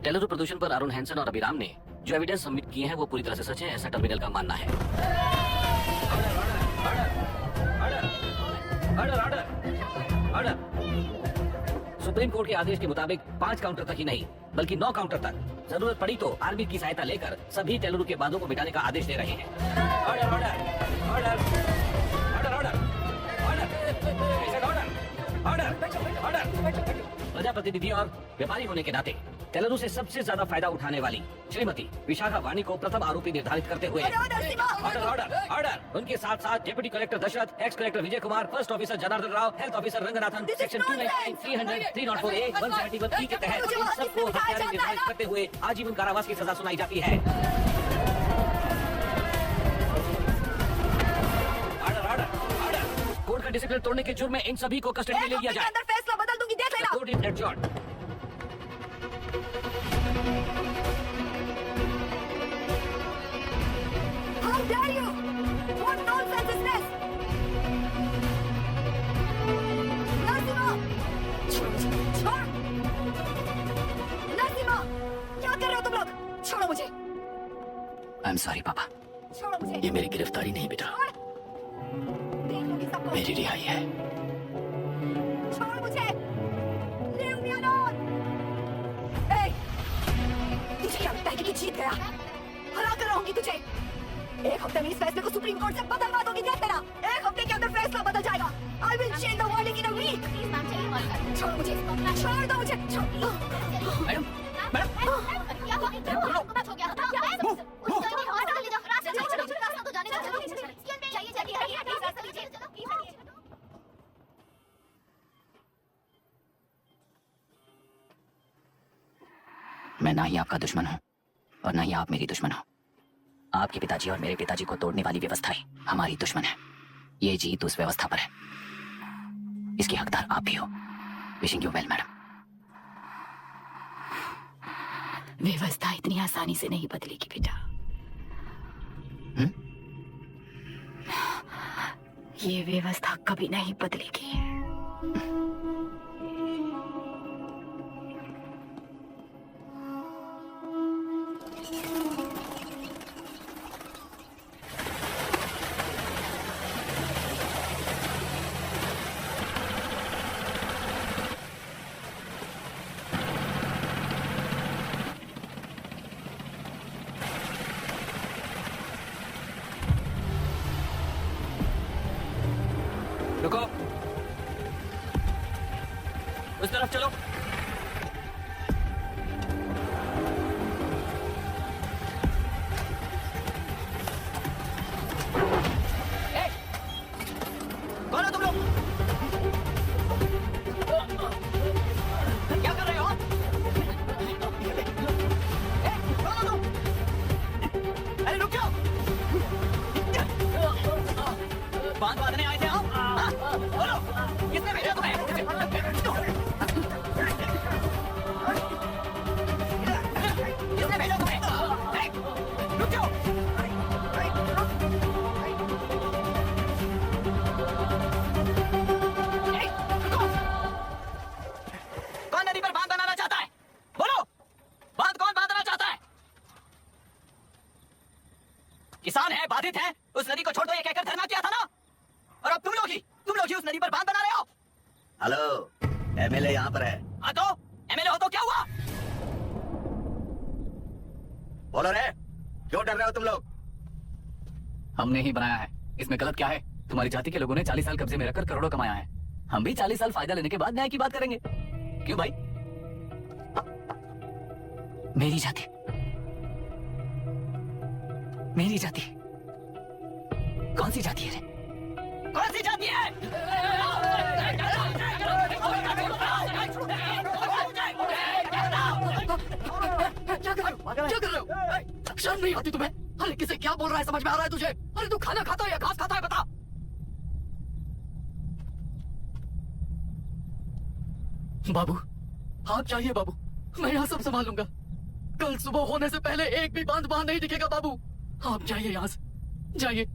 तेलुरु प्रदूषण पर अरुण हैंसन और अभिराम ने जो एविडेंस सबमिट किए हैं वो पूरी तरह से सच है, ऐसा टर्मिनल का मानना है। सुप्रीम कोर्ट के आदेश के मुताबिक 5 काउंटर तक ही नहीं बल्कि 9 काउंटर तक जरूरत पड़ी तो आर्मी की सहायता लेकर सभी तेलुरु के बांधों को मिटाने का आदेश दे रहे हैं। प्रजाप्रतिनिधि और व्यापारी होने के नाते तेलुरु से सबसे ज्यादा फायदा उठाने वाली श्रीमती विशाखा वानी को प्रथम आरोपी निर्धारित करते हुए ऑर्डर उनके साथ साथ deputy collector Dasharath, ex collector Vijay Kumar, first officer Janardhan Rao, health officer Ranganathan, section 299, 300, 304A, 171E के तहत इन सबको हत्यारे निर्धारित करते हुए आजीवन कारावास की सजा सुनाई जाती है। कोर्ट का डिसिप्लिन तोड़ने के जुर्म में इन सभी को कस्टडी में ले लिया जाए। फैसला बदल दूंगी, देख लेना। Court is adjourned. How dare you? What nonsense is this? Nassima! छोड़! Nassima! क्या कर रहे हो तुम लोग? छोड़ो मुझे। आई एम सॉरी पापा। छोड़ो मुझे। ये मेरी गिरफ्तारी नहीं बेटा, देख लूंगी सबको। मेरी रिहाई है। छोड़ मुझे। Leave me alone। ए, तुझे क्या लगता है कि मैं जीत गया? हरा कर रहूंगी तुझे। एक हफ्ते में इस फैसले को सुप्रीम कोर्ट से बदलवा दूंगी, देख तेरा। एक हफ्ते के अंदर फैसला बदल जाएगा। I will change the verdict in a week। छोड़ मुझे, छोड़ दो मुझे, छोड़ दो। मैडम, मैडम, क्या हुआ? कुछ हो गया? क्या है? उस जल्दी हॉस्पिटल ले जाओ। रास्ता चलो, रास्ता तो जाने दो। चाहिए, चाहिए, रास्ता लीजिए। मैं ना ही आपका दुश्मन हूँ और ना ही आप मेरी दुश्मन हो। आपके पिताजी और मेरे पिताजी को तोड़ने वाली व्यवस्थाएं हमारी दुश्मन है। ये जीत उस व्यवस्था पर है, इसके हकदार आप भी हो। Wishing you well madam. व्यवस्था इतनी आसानी से नहीं बदलेगी बेटा। ये व्यवस्था कभी नहीं बदलेगी। रुको, उस तरफ चलो। कौन हो तुम लोग? क्या कर रहे हो? कौन हो तुम? अरे रुक जाओ। बांधने आए थे आप? बोलो, किसने भेजा तुम्हें? किसने भेजा तुम्हें? रुक जाओ। रुको। कौन नदी पर बांध बनाना चाहता है? बोलो, बांध कौन बांधना चाहता है? किसान है, बाधित है, उस नदी को छोड़ दो ये कहकर धरना किया था ना? और अब तुम लोग ही उस नदी पर बांध बना रहे हो। हेलो, एमएलए यहाँ पर है। हाँ तो एमएलए हो तो क्या हुआ? बोलो रे, क्यों डर रहे हो तुम लोग? हमने ही बनाया है, इसमें गलत क्या है? तुम्हारी जाति के लोगों ने 40 साल कब्जे में रखकर करोड़ों कमाया है। हम भी 40 साल फायदा लेने के बाद न्याय की बात करेंगे। क्यों भाई? मेरी जाति, मेरी जाति कौन सी जाति है रे? कौन सी जाति है? क्या कर रहे हो? शर्म नहीं आती तुम्हें? अरे किसे क्या बोल रहा है, समझ में आ रहा है तुझे? अरे तू खाना खाता है या घास खाता है, बता। बाबू, आप चाहिए बाबू, मैं यहाँ सब संभाल लूंगा। कल सुबह होने से पहले एक भी बांध बाहर नहीं दिखेगा बाबू। आप जाइए यहाँ से, जाइए।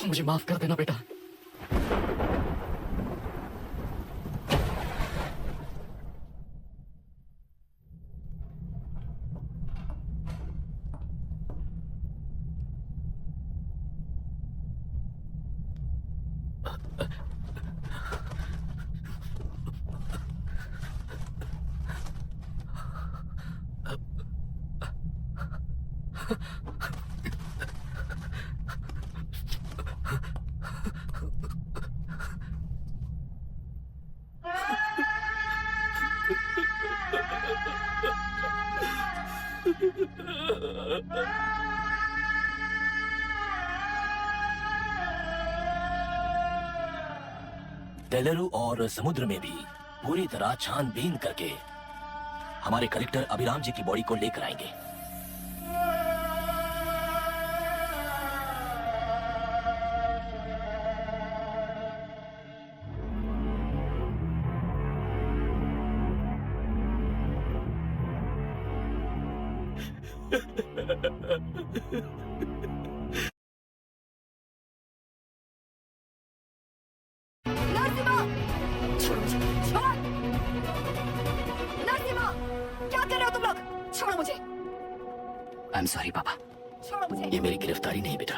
मुझे माफ कर देना बेटा। तेलुरु और समुद्र में भी पूरी तरह छानबीन करके हमारे कलेक्टर अभिराम जी की बॉडी को लेकर आएंगे। नरसिम्हा! छोड़ो मुझे, छोड़ो! नरसिम्हा! क्या कर रहे हो तुम लोग? छोड़ो मुझे, आई एम सॉरी पापा, छोड़ो मुझे। ये मेरी गिरफ्तारी नहीं बेटा,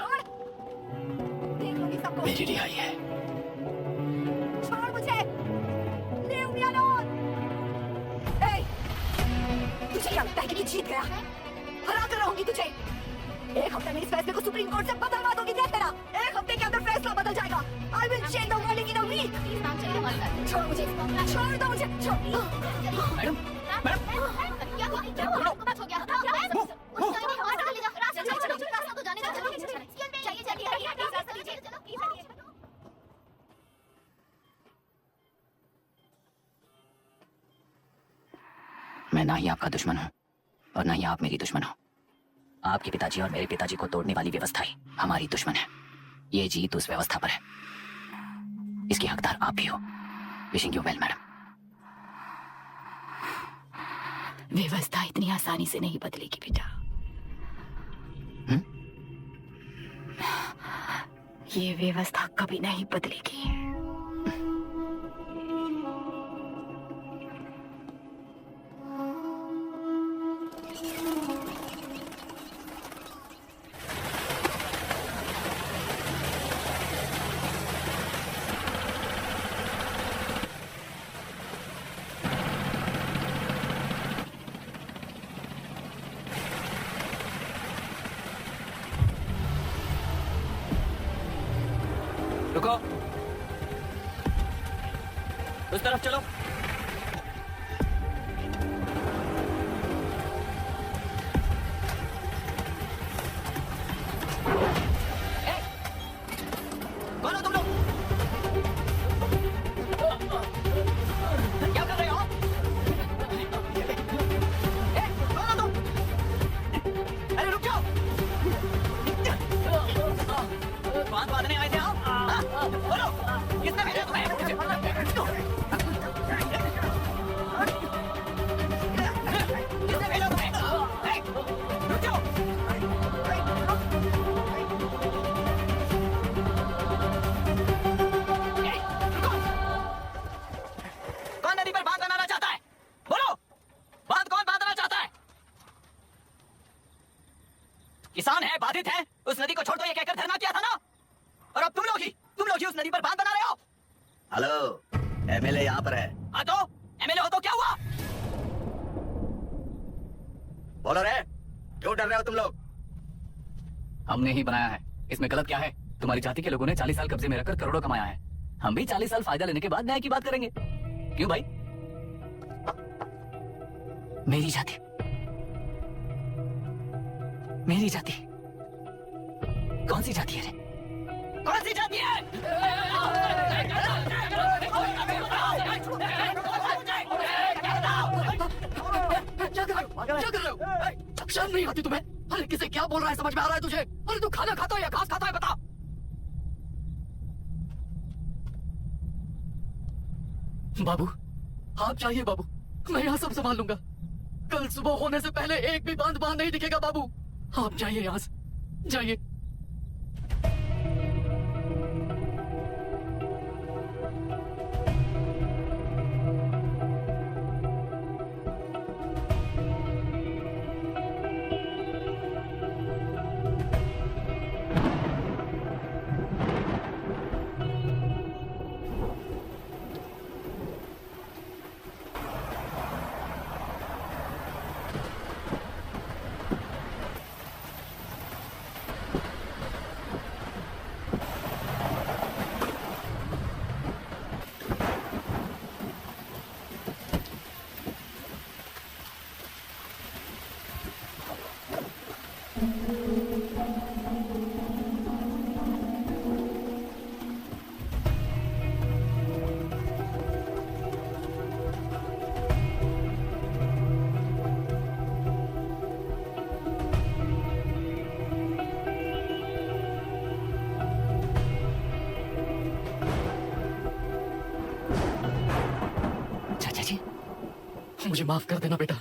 देख लो ये सबको। मेरी रिहाई है। छोड़ मुझे। Leave me alone! Hey! तुझे क्या लगता है कि मैं जीत गया? हरा कर रहूंगी तुझे। एक हफ्ते में इस फैसले को सुप्रीम कोर्ट से बदलवा दोगी देख तेरा। एक हफ्ते के अंदर फैसला बदल जाएगा। I will change the verdict in a week. छोड़ मुझे, छोड़ दो मुझे, छोड़। मैडम, मैडम, क्या हुआ? क्या हुआ? आपको बात हो गया? क्या हुआ? उस टाइम में हमारा रास्ता ले जाओ। रास्ता छोड़ो, रास्ता तो जाने दो। चलिए, चलिए, रास्ता लीजिए। चलो, प्लीज। मैं ना ही आपका दुश्मन हूँ और ना ही आप मेरी दुश्मन हो। आपके पिताजी और मेरे पिताजी को तोड़ने वाली व्यवस्था ही हमारी दुश्मन है। ये जीत उस व्यवस्था पर है, इसकी हकदार आप भी हो। Wishing you well madam. व्यवस्था इतनी आसानी से नहीं बदलेगी बेटा। ये व्यवस्था कभी नहीं बदलेगी। रुको, उस तरफ चलो। कौन हो तुम लोग? क्या कर रहे हो? कौन हो तुम? अरे रुक जाओ। बात बांधने आए थे आप? बोलो, किसने भेजा तुम्हें? किसने भेजा तुम्हें? रुक जाओ। कौन नदी पर बांध बनाना चाहता है? बोलो, बांध कौन बांधना चाहता है? किसान है, बाधित है, उस नदी को छोड़ दो ये कहकर धरना किया था ना? और अब तुम लोग ही उस नदी पर बांध बना रहे हो। हेलो, एमएलए यहाँ पर है। हाँ तो एमएलए हो तो क्या हुआ? बोलो रे, क्यों डर रहे हो तुम लोग? हमने ही बनाया है, इसमें गलत क्या है? तुम्हारी जाति के लोगों ने 40 साल कब्जे में रखकर करोड़ों कमाया है। हम भी 40 साल फायदा लेने के बाद न्याय की बात करेंगे। क्यों भाई? मेरी जाति, मेरी जाति कौन सी जाति है रे? कौन सी जाति है? क्या कर रहे हो? शर्म नहीं आती तुम्हें? अरे किसे क्या बोल रहा है समझ में आ रहा है तुझे? अरे तू खाना खाता है या घास खाता है बता। बाबू, आप चाहिए बाबू, मैं यहाँ सब संभाल लूंगा। कल सुबह होने से पहले एक भी बांध बांध नहीं दिखेगा बाबू। आप जाइए यहाँ से, जाइए। मुझे माफ कर देना बेटा।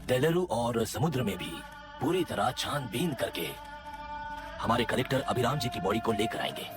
तेलुरु और समुद्र में भी पूरी तरह छानबीन करके हमारे कलेक्टर अभिराम जी की बॉडी को लेकर आएंगे।